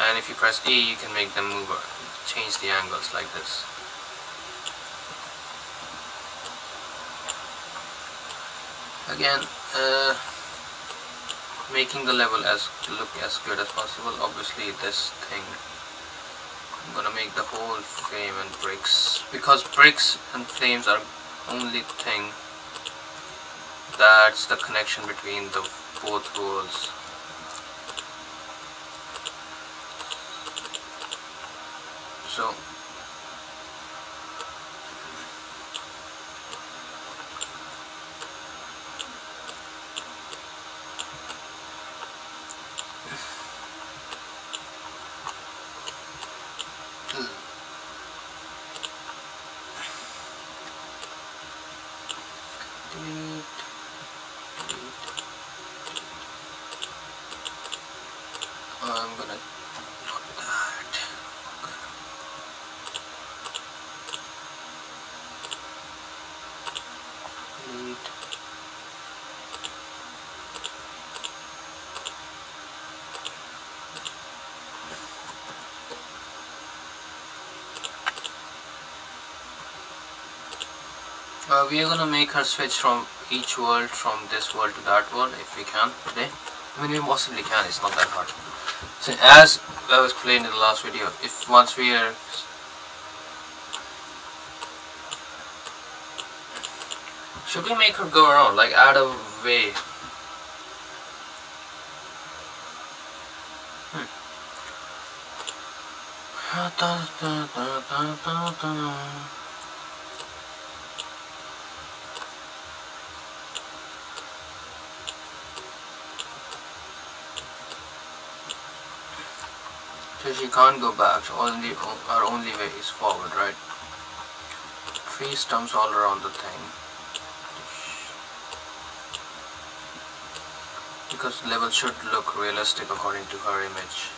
And if you press E, you can make them move, change the angles like this. Again, making the level look as good as possible. Obviously, this thing, I'm gonna make the whole frame and bricks, because bricks and flames are only thing that's the connection between the both worlds. So I'm gonna not that. Delete. We are gonna make her switch from each world, from this world to that world, if we can today. I mean, we possibly can, it's not that hard. So as I was explained in the last video, if once we are should we make her go around, like out of way? So she can't go back, so our only way is forward, right? 3 stumps all around the thing. Because the level should look realistic according to her image.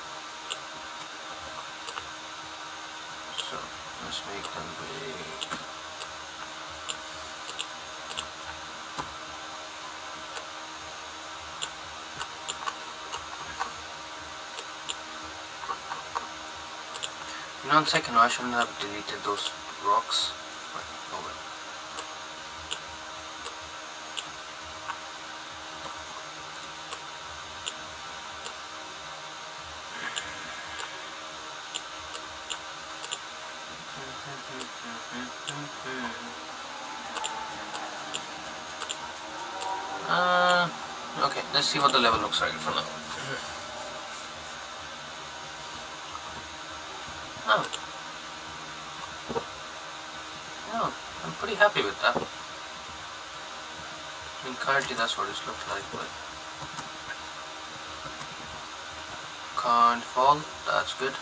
So let's make them big. You know, on second, I shouldn't have deleted those rocks. But, oh well. Okay, let's see what the level looks like for now. Oh. No, I'm pretty happy with that. I mean, currently that's what it looks like, but can't fall, that's good.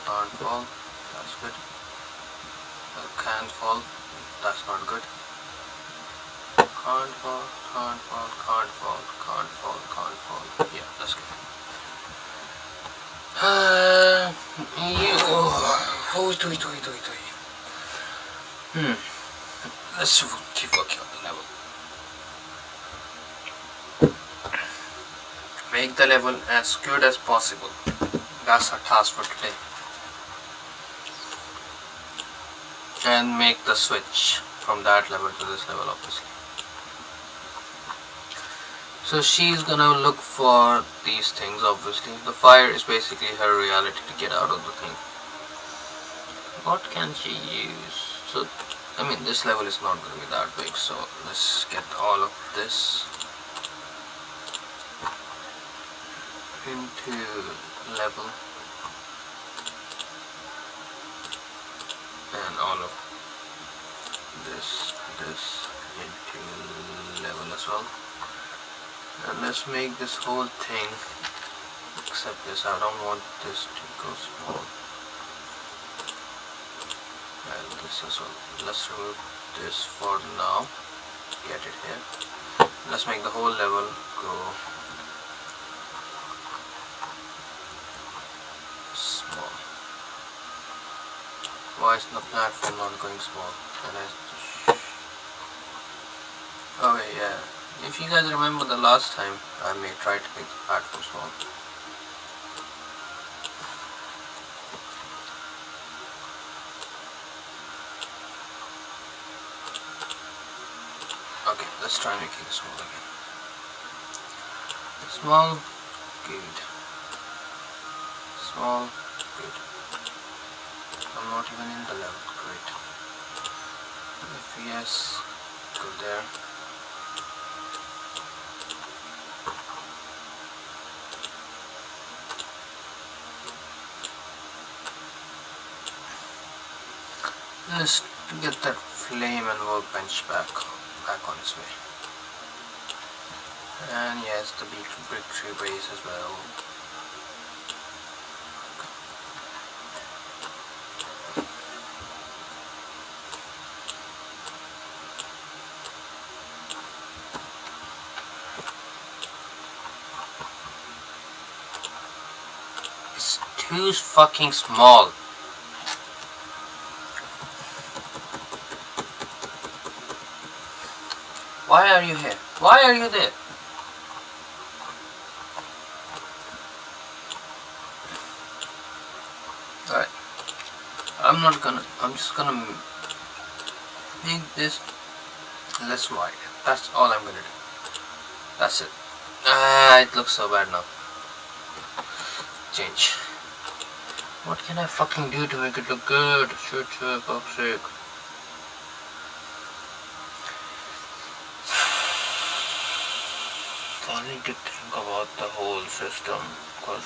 Can't fall, that's good. Can't fall, that's not good. Can't fall, can't fall, can't fall, can't fall, can't fall. Yeah, that's good. Let's keep working on the level. Make the level as good as possible. That's our task for today. And make the switch from that level to this level, obviously. So she's gonna look for these things, obviously. The fire is basically her reality to get out of the thing. What can she use? So, I mean, this level is not gonna be that big, so let's get all of this into level. And all of this into level as well. And let's make this whole thing, except this, I don't want this to go small. And this as well. Let's remove this for now. Get it here. Let's make the whole level go small. Why is the platform not going small? Okay, yeah. If you guys remember the last time, I may try to make the platform small. Okay, let's try making it small again. Small, good. Small, good. I'm not even in the level, great. If yes, go there. Let's get that flame and workbench back on its way. And yes, the brick tree base as well. It's too fucking small. Why are you here? Why are you there? Alright. I'm just gonna make this less wide. That's all I'm gonna do. That's it. It looks so bad now. change. What can I fucking do to make it look good? Shit, fuck's sake. I need to think about the whole system, cause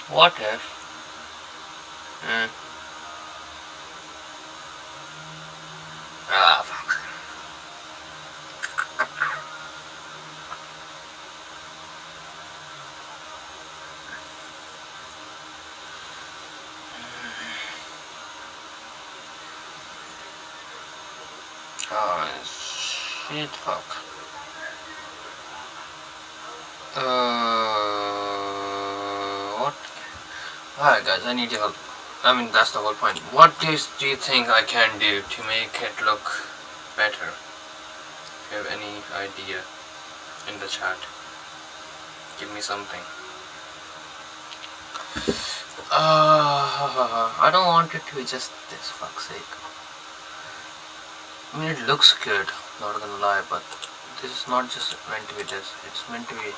what if fuck. Oh shit, fuck. What? Alright guys, I need your help. I mean, that's the whole point. What do you think I can do to make it look better? If you have any idea in the chat, give me something. I don't want it to be just this, fuck's sake. I mean, it looks good, not gonna lie, but this is not just meant to be this. It's meant to be.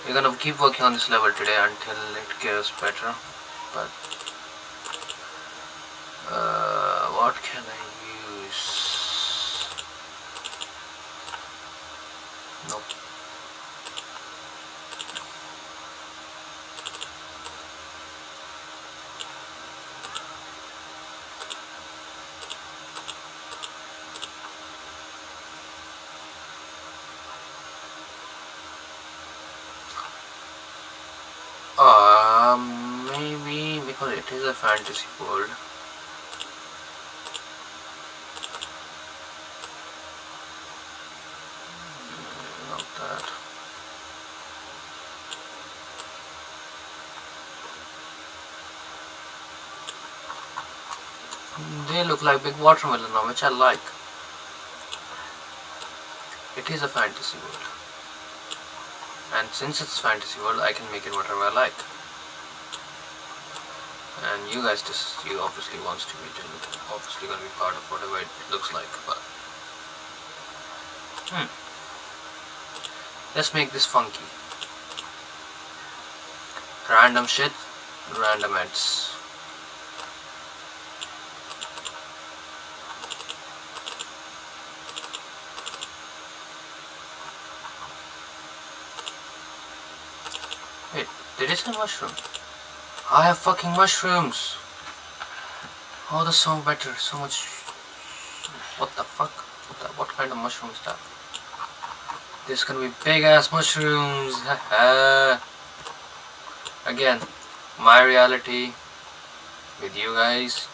We're gonna keep working on this level today until it gets better. But what can I use? Nope. Maybe because it is a fantasy world. Not that. They look like big watermelon now, which I like. It is a fantasy world. And since it's fantasy world, I can make it whatever I like. And you guys, you obviously wants to be obviously gonna be part of whatever it looks like, but let's make this funky. Random shit, random ads. Wait, there is a mushroom. I have fucking mushrooms. Oh, that's so better. So much. What the fuck? What kind of mushroom is that? This gonna be big ass mushrooms. Again, my reality with you guys.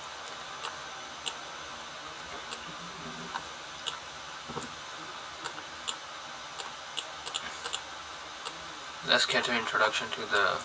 Let's get an introduction to the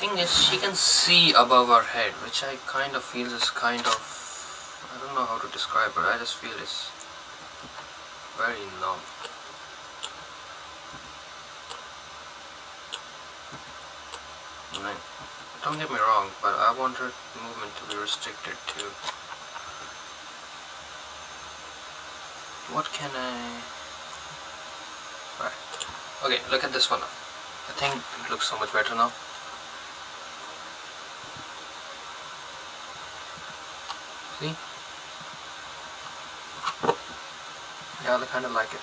thing is, she can see above her head, which I kind of feel is kind of, I don't know how to describe it, I just feel it's very numb. Don't get me wrong, but I want her movement to be restricted to. What can I... Right. Okay, look at this one now. I think it looks so much better now. See? Yeah, I kind of like it.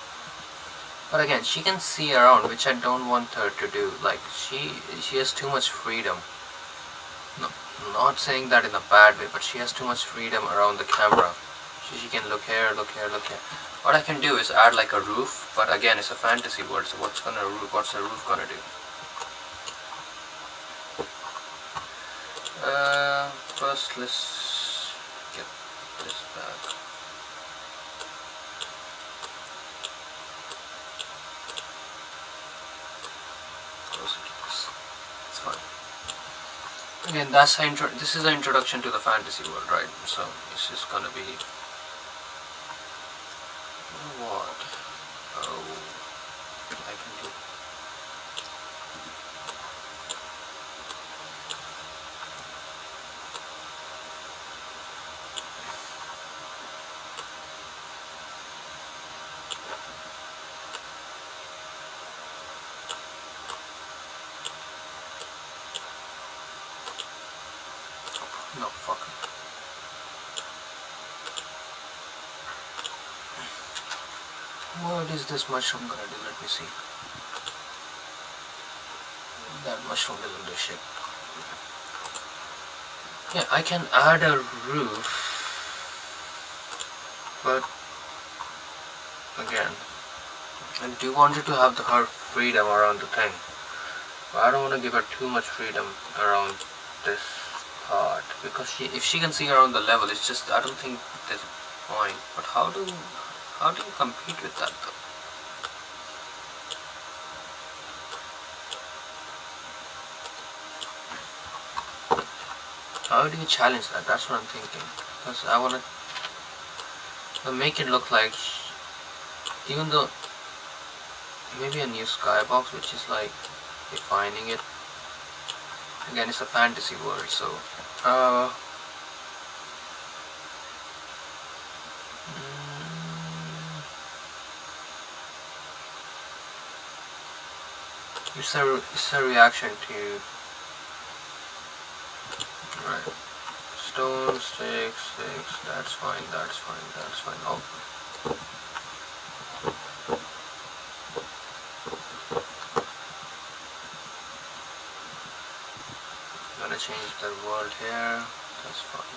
But again, she can see around, which I don't want her to do. Like, she has too much freedom. No, not saying that in a bad way, but she has too much freedom around the camera. So she can look here, look here, look here. What I can do is add like a roof, but again it's a fantasy world, so what's the roof gonna do? First let's get this back. Closer to this. It's fine. Again, this is the introduction to the fantasy world, right? So it's just gonna be what? Oh, I can do. No, fuck. What is this mushroom gonna do? Let me see. That mushroom doesn't do shit. Yeah, I can add a roof, but again, I do want her to have her freedom around the thing. But I don't want to give her too much freedom around this part, because if she can see around the level, it's just, I don't think there's a point. But how do you compete with that though? How do you challenge that? That's what I'm thinking. Because I want to make it look like, even though maybe a new skybox, which is like defining it. Again, it's a fantasy world, so it's a reaction to, right, stone, sticks, that's fine, that's fine. Oh, I'm gonna change the world here, that's fine.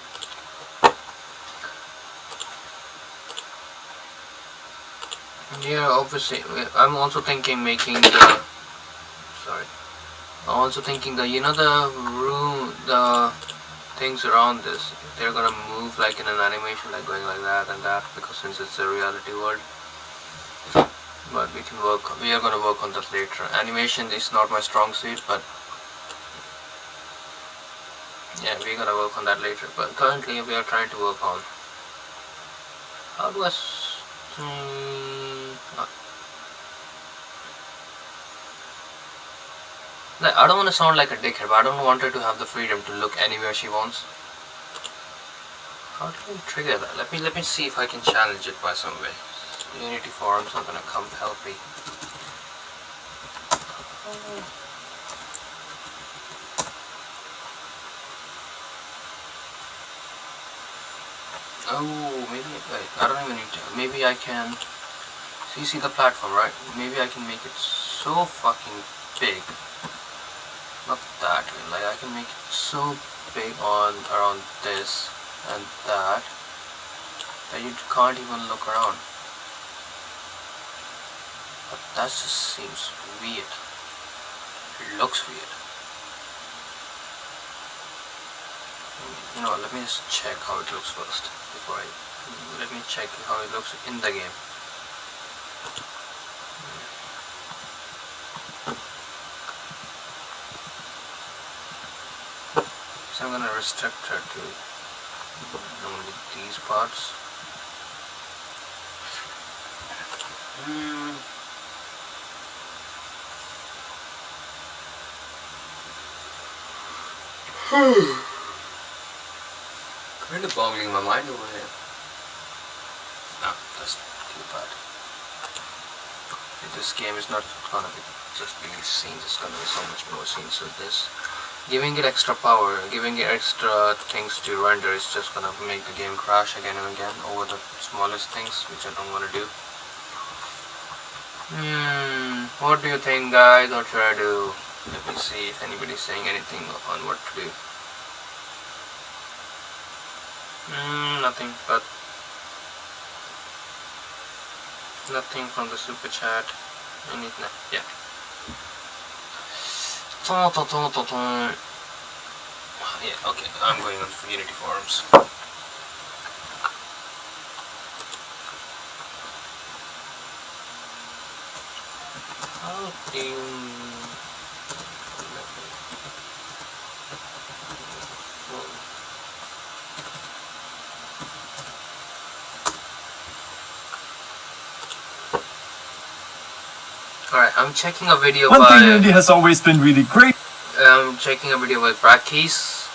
Yeah, obviously, I'm also thinking making the, I'm also thinking that, you know, the room, the things around this, they're gonna move like in an animation, like going like that and that, because since it's a reality world. But we are gonna work on that later. Animation is not my strong suit, but yeah, we're gonna work on that later. But currently we are trying to work on, how do I like, I don't want to sound like a dickhead, but I don't want her to have the freedom to look anywhere she wants. How do I trigger that? Let me see if I can challenge it by some way. Unity forums are gonna come help me. Oh, maybe, wait, I don't even need to, maybe I can, so you see the platform, right? Maybe I can make it so fucking big. Not that way, like I can make it so big on around this and that you can't even look around. But that just seems weird. It looks weird. You know, let me just check how it looks first before let me check how it looks in the game. So I'm gonna restrict her to only these parts. Kind of boggling my mind over here. No, that's too bad. This game is not gonna be just these scenes, it's gonna be so much more scenes with this. Giving it extra power, giving it extra things to render is just gonna make the game crash again and again over the smallest things, which I don't want to do. What do you think, guys? What should I do? Let me see if anybody's saying anything on what to do. Nothing, but Nothing from the super chat. Anything? Yeah. Yeah, okay. I'm going on Unity forums. How do you... Alright, I'm checking a video One thing Unity has always been really great. I'm checking a video with Brackeys.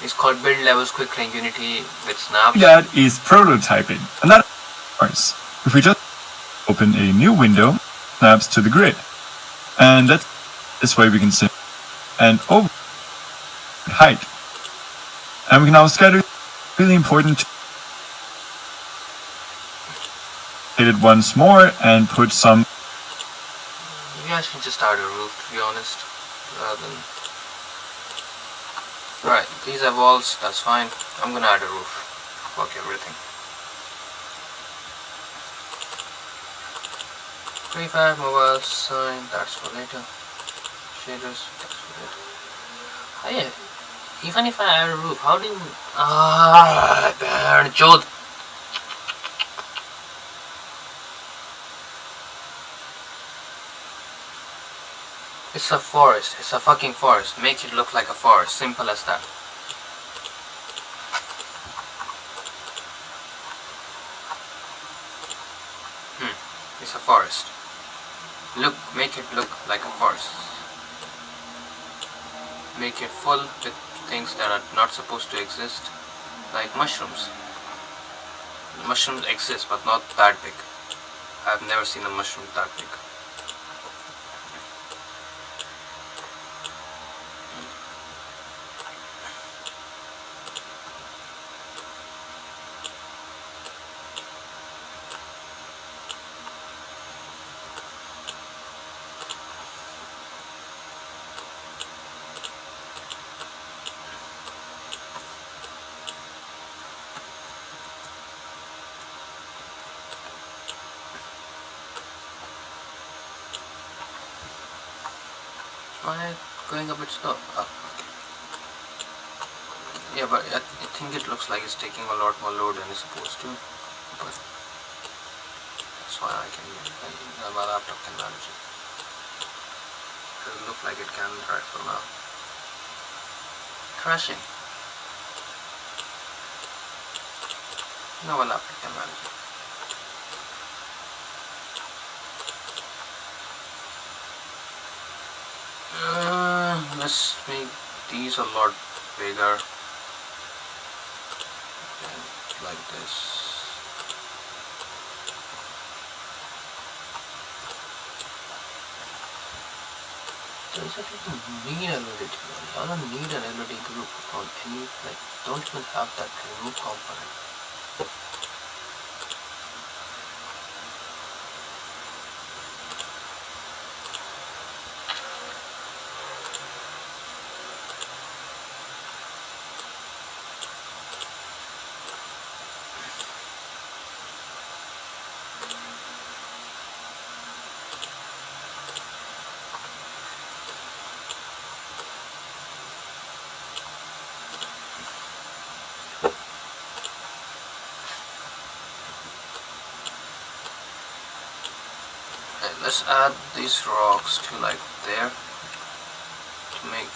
It's called Build Levels Quickly in Unity with Snaps. That is prototyping. And that is if we just open a new window, snaps to the grid. And that's this way we can see and over height. And we can now scatter. Really important to hit it once more and put some. You guys can just add a roof, to be honest, rather than... Right, these are walls, that's fine. I'm gonna add a roof. Fuck everything. 35 mobile sign, that's for later. Shaders, that's for later. Oh yeah, even if I add a roof, how do you... Jod. It's a forest. It's a fucking forest. Make it look like a forest. Simple as that. It's a forest. Make it look like a forest. Make it full with things that are not supposed to exist, like mushrooms. Mushrooms exist, but not that big. I've never seen a mushroom that big. Why going a bit slow? Oh, okay. Yeah, but I think it looks like it's taking a lot more load than it's supposed to. But that's why my laptop can manage it. Doesn't look like it can right for now. Crashing. No, my laptop can manage it. Let's make these a lot bigger. And like this. Does it even need an LED? I don't need an LED group on any, like, don't even have that remove component. Let's add these rocks to like there to make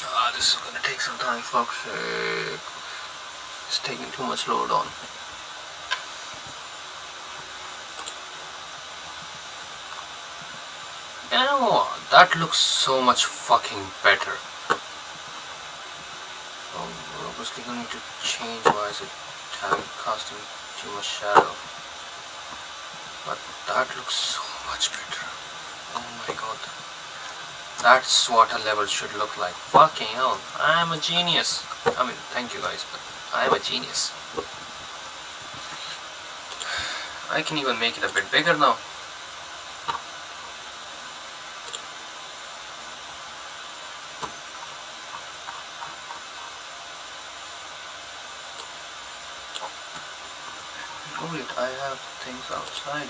This is gonna take some time, folks. It's taking too much load on. You know what? That looks so much fucking better. We're obviously going to change why is it casting too much shadow. But that looks so much better. Oh my god. That's what a level should look like. Fucking hell. I'm a genius. I mean, thank you guys, but I'm a genius. I can even make it a bit bigger now. Oh wait, I have things outside.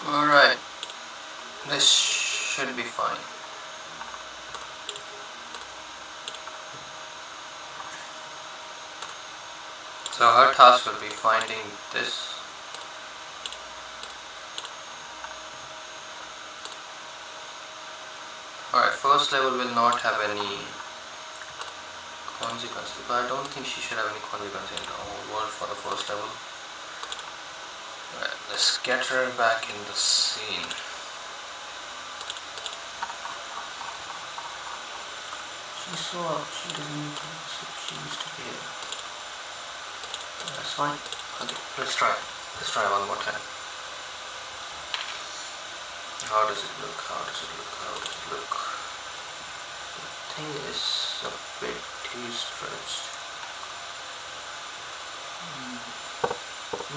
Alright, this should be fine. So her task will be finding this. Alright, first level will not have any consequences, but I don't think she should have any consequences in the whole world for the first level. Alright, let's get her back in the scene. She's so out, she doesn't need to, so she needs to be here. That's fine. Okay, let's try. Let's try one more time. How does it look? How does it look? How does it look? The thing is a bit too stretched.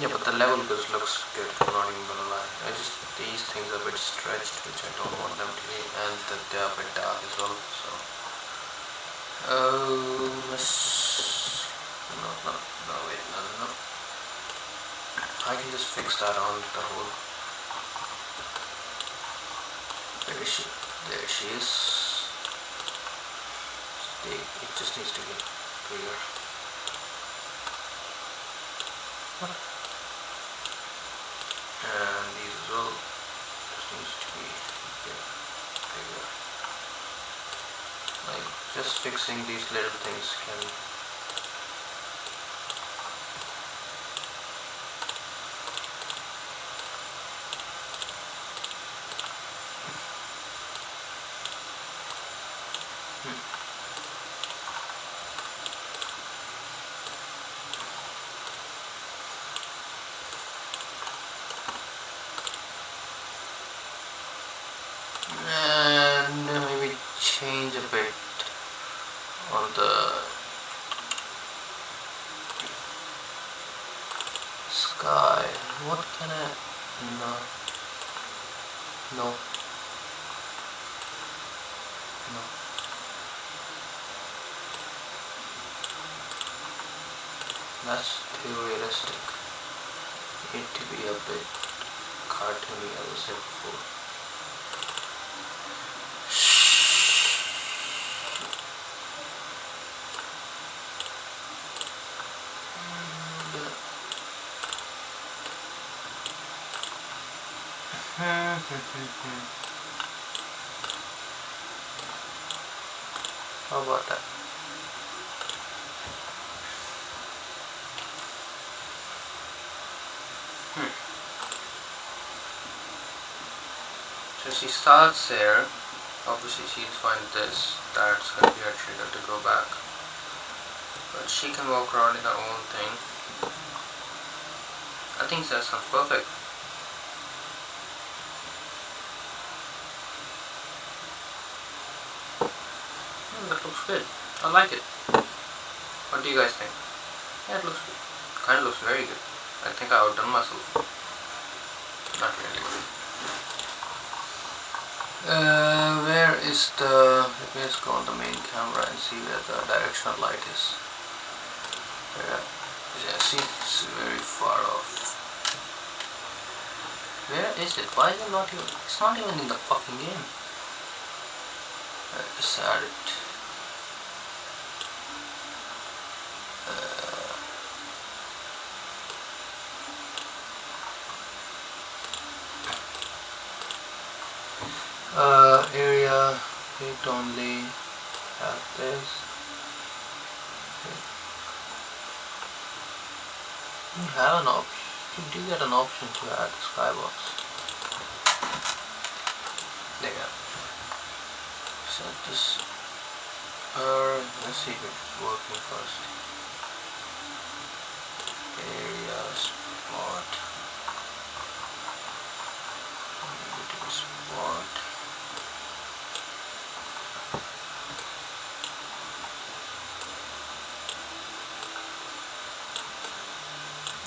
Yeah, but the level looks good, I'm not even gonna lie. These things are a bit stretched, which I don't want them to be, and that they're a bit dark as well, so. No, wait, no. I can just fix that on the whole. Where is she? There she is. It just needs to be bigger. And these as well just needs to be bigger. Like just fixing these little things can and maybe change a bit on the sky. What can I? No. That's too realistic. Need to be a bit cartoony, as I said before. How about that? So she starts here. Obviously she'll find this. That's gonna be a trigger to go back. But she can walk around in her own thing. I think that sounds perfect. That looks good. I like it. What do you guys think? Yeah, it looks good. Kind of looks very good. I think I outdone myself. Not really. Where is the... Let me just go on the main camera and see where the directional light is. Yeah, see, it's very far off. Where is it? Why is it not even... It's not even in the fucking game. Just add it. Area, hit only, have this. You have an option, you do get an option to add the skybox. There you go. Set this, let's see if it's working first. Area, spot. Spot.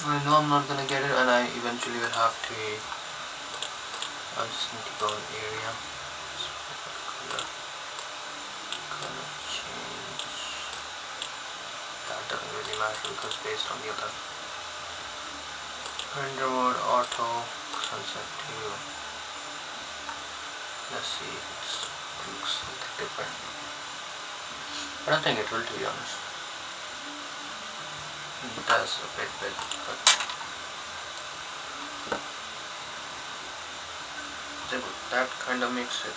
I know I'm not gonna get it, and I eventually will have to. I just need to go in area. Color change. That doesn't really matter because based on the other. Render mode, auto, sunset view. Let's see if it looks something different. I don't think it will, to be honest. It does a bit, but that kind of makes it.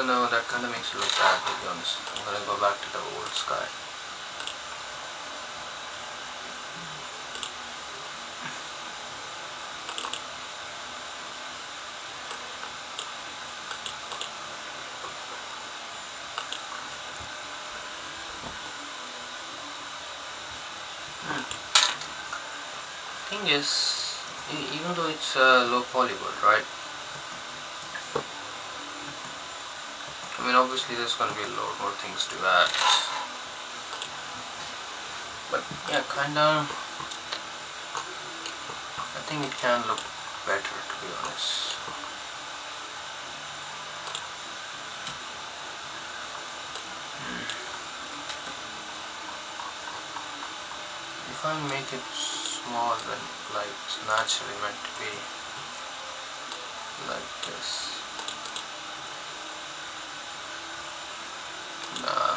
No, that kind of makes it look bad, to be honest. I'm gonna go back to the old sky. Thing is, even though it's low polygon, right? I mean, obviously there's going to be a lot more things to add, but yeah, kinda. I think it can look better, to be honest. If I make it small, then like it's naturally meant to be like this. Nah,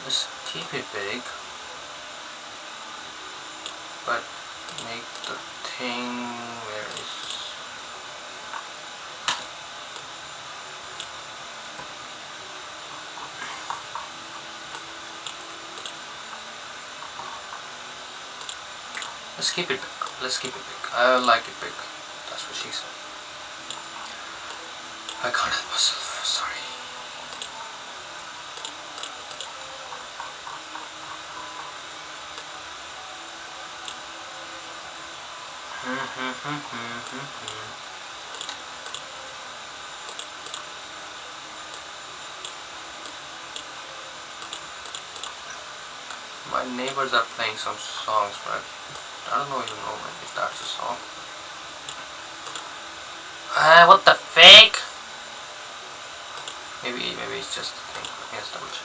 just keep it big, but make the thing where is. Let's keep it big. Let's keep it big. I like it big. That's what she said. I can't help myself. Sorry. My neighbors are playing some songs, but I don't even know if that's a song. What the fake? Maybe it's just a thing. Let's double check.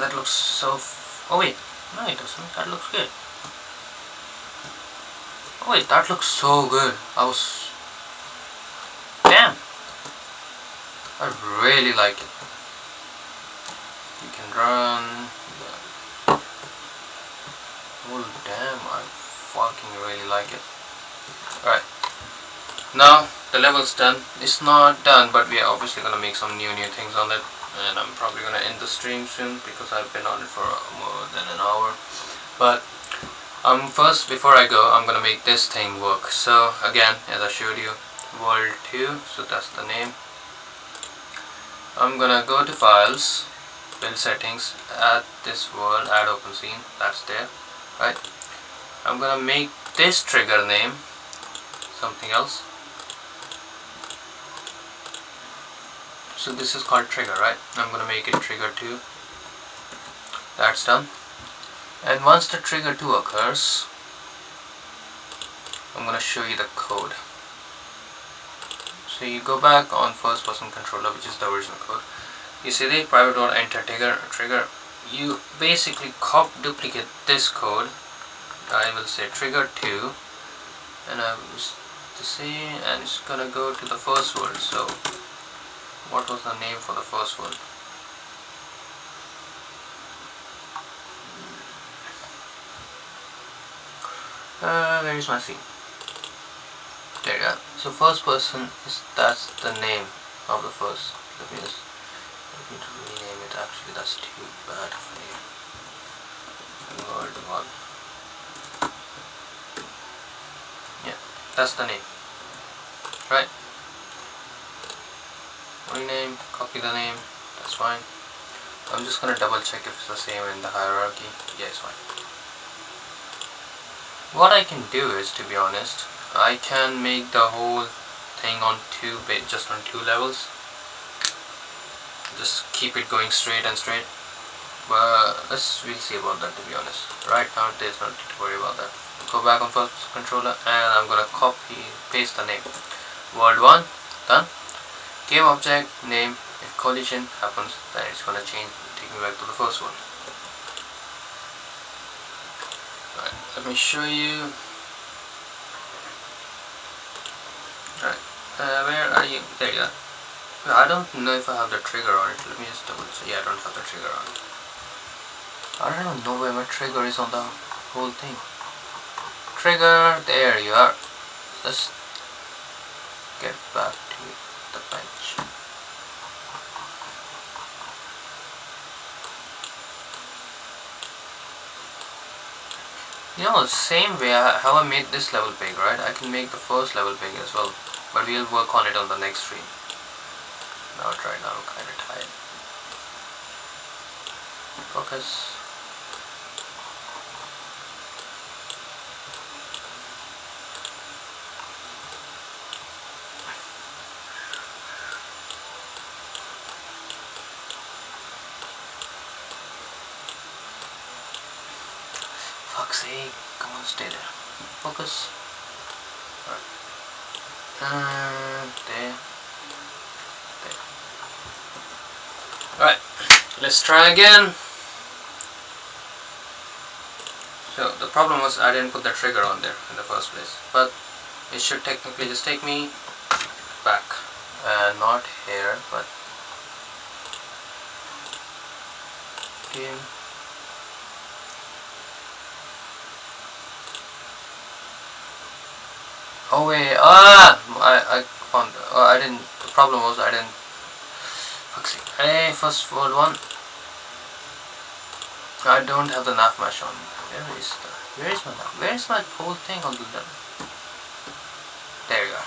That looks so. Oh wait, no it doesn't. That looks good. Oh wait, that looks so good. I was I really like it. You can run. Oh damn, I fucking really like it. Alright, now the level's done. It's not done, but we are obviously gonna make some new things on it. And I'm probably gonna end the stream soon because I've been on it for more than an hour. But first, before I go, I'm gonna make this thing work. So again, as I showed you, world 2, so that's the name. I'm gonna go to files, build settings, add this world, add open scene, that's there, right? I'm gonna make this trigger name something else. So this is called trigger, right? I'm gonna make it trigger 2. That's done. And once the trigger 2 occurs, I'm gonna show you the code. So you go back on first person controller, which is the original code. You see the private door enter trigger. You basically duplicate this code. I will say trigger 2, and I will say, and it's gonna go to the first word. So what was the name for the first word? Where is my scene? There you go. So first person that's the name of the first. Let me rename it. Actually, that's too bad for you. Word 1. Yeah, that's the name. Right. Rename. Copy the name. That's fine. I'm just gonna double check if it's the same in the hierarchy. Yeah, it's fine. What I can do is, to be honest, I can make the whole thing on just on 2 levels. Just keep it going straight and straight. But we'll see about that, to be honest. Right now there's nothing to worry about that. Go back on first controller and I'm gonna paste the name. World 1, done. Game object, name. If collision happens, then it's gonna take me back to the first one. Right, let me show you. Right, where are you? There you are. I don't know if I have the trigger on it. Let me just double check. Yeah, I don't have the trigger on it. I don't even know where my trigger is on the whole thing. Trigger, there you are. Let's get back to the bench. You know, the same way how I made this level big, right? I can make the first level big as well. But we'll work on it on the next stream. Now right now I'm kinda tired. Focus. Fuck's sake, come on, stay there. Focus. Alright. There. Alright, let's try again. So the problem was I didn't put the trigger on there in the first place, but it should technically just take me back. Not here, but game. Oh wait, I found, I didn't, the problem was I didn't, hey, first world 1, I don't have the nav mesh on. Where is my whole thing on the level? There you go.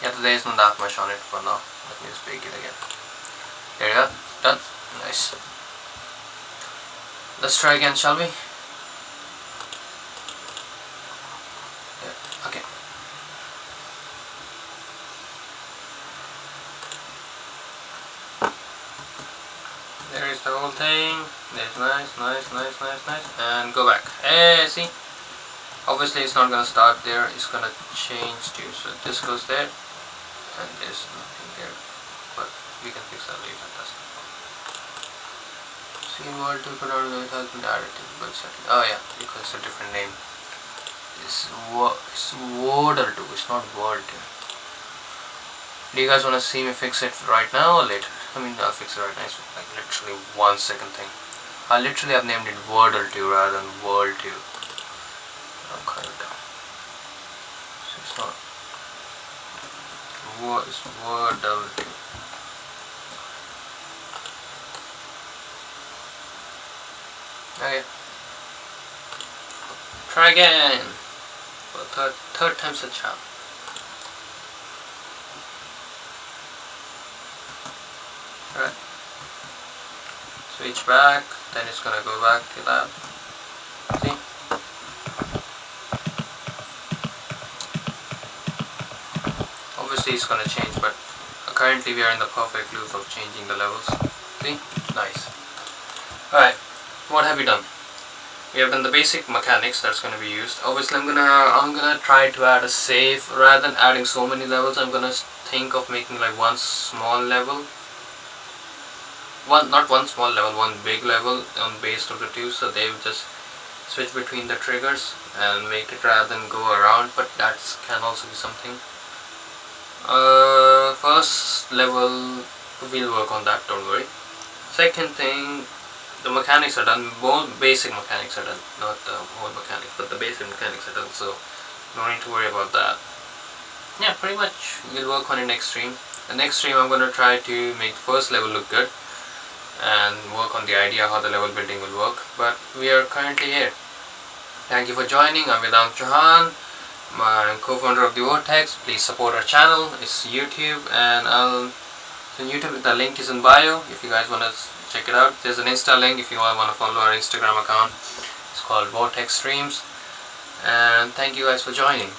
Yeah, there is no nav mesh on it for now. Let me just break it again. There you go, done, nice. Let's try again, shall we? Yeah, okay. There is the whole thing. There's nice, and go back. Hey, see? Obviously it's not gonna start there, it's gonna change too. So this goes there, and there's nothing there. But we can fix that later, that's not See world 2 could not has been added to the build setting. Oh yeah, because it's a different name. It's Wardle 2, it's not World 2. Do you guys want to see me fix it right now or later? I mean, I'll fix it right now. It's like literally 1 second thing. I literally have named it Wordle 2 rather than World 2. I'm kind of dumb. So it's not. It's Wordle 2. Okay. Try again. Well, third time's a charm. Alright. Switch back, then it's gonna go back to that. See? Obviously it's gonna change, but currently we are in the perfect loop of changing the levels. See? Nice. Alright, what have we done? We have done the basic mechanics that's going to be used. Obviously I'm gonna try to add a save. Rather than adding so many levels, I'm gonna think of making like one small level. Not one small level, one big level on based of the two, so they will just switch between the triggers and make it rather than go around, but that can also be something. First level, we'll work on that, don't worry. Second thing, the mechanics are done, both basic mechanics are done, not the whole mechanics, but the basic mechanics are done, so no need to worry about that. Yeah, pretty much we'll work on it next stream. The next stream I'm going to try to make the first level look good and work on the idea how the level building will work, but we are currently here. Thank you for joining. I'm Vedant Chauhan, my co-founder of the Vortex. Please support our channel. It's YouTube, and YouTube, the link is in bio if you guys want to check it out. There's an Insta link if you all want to follow our Instagram account. It's called Vortex Streams. And thank you guys for joining.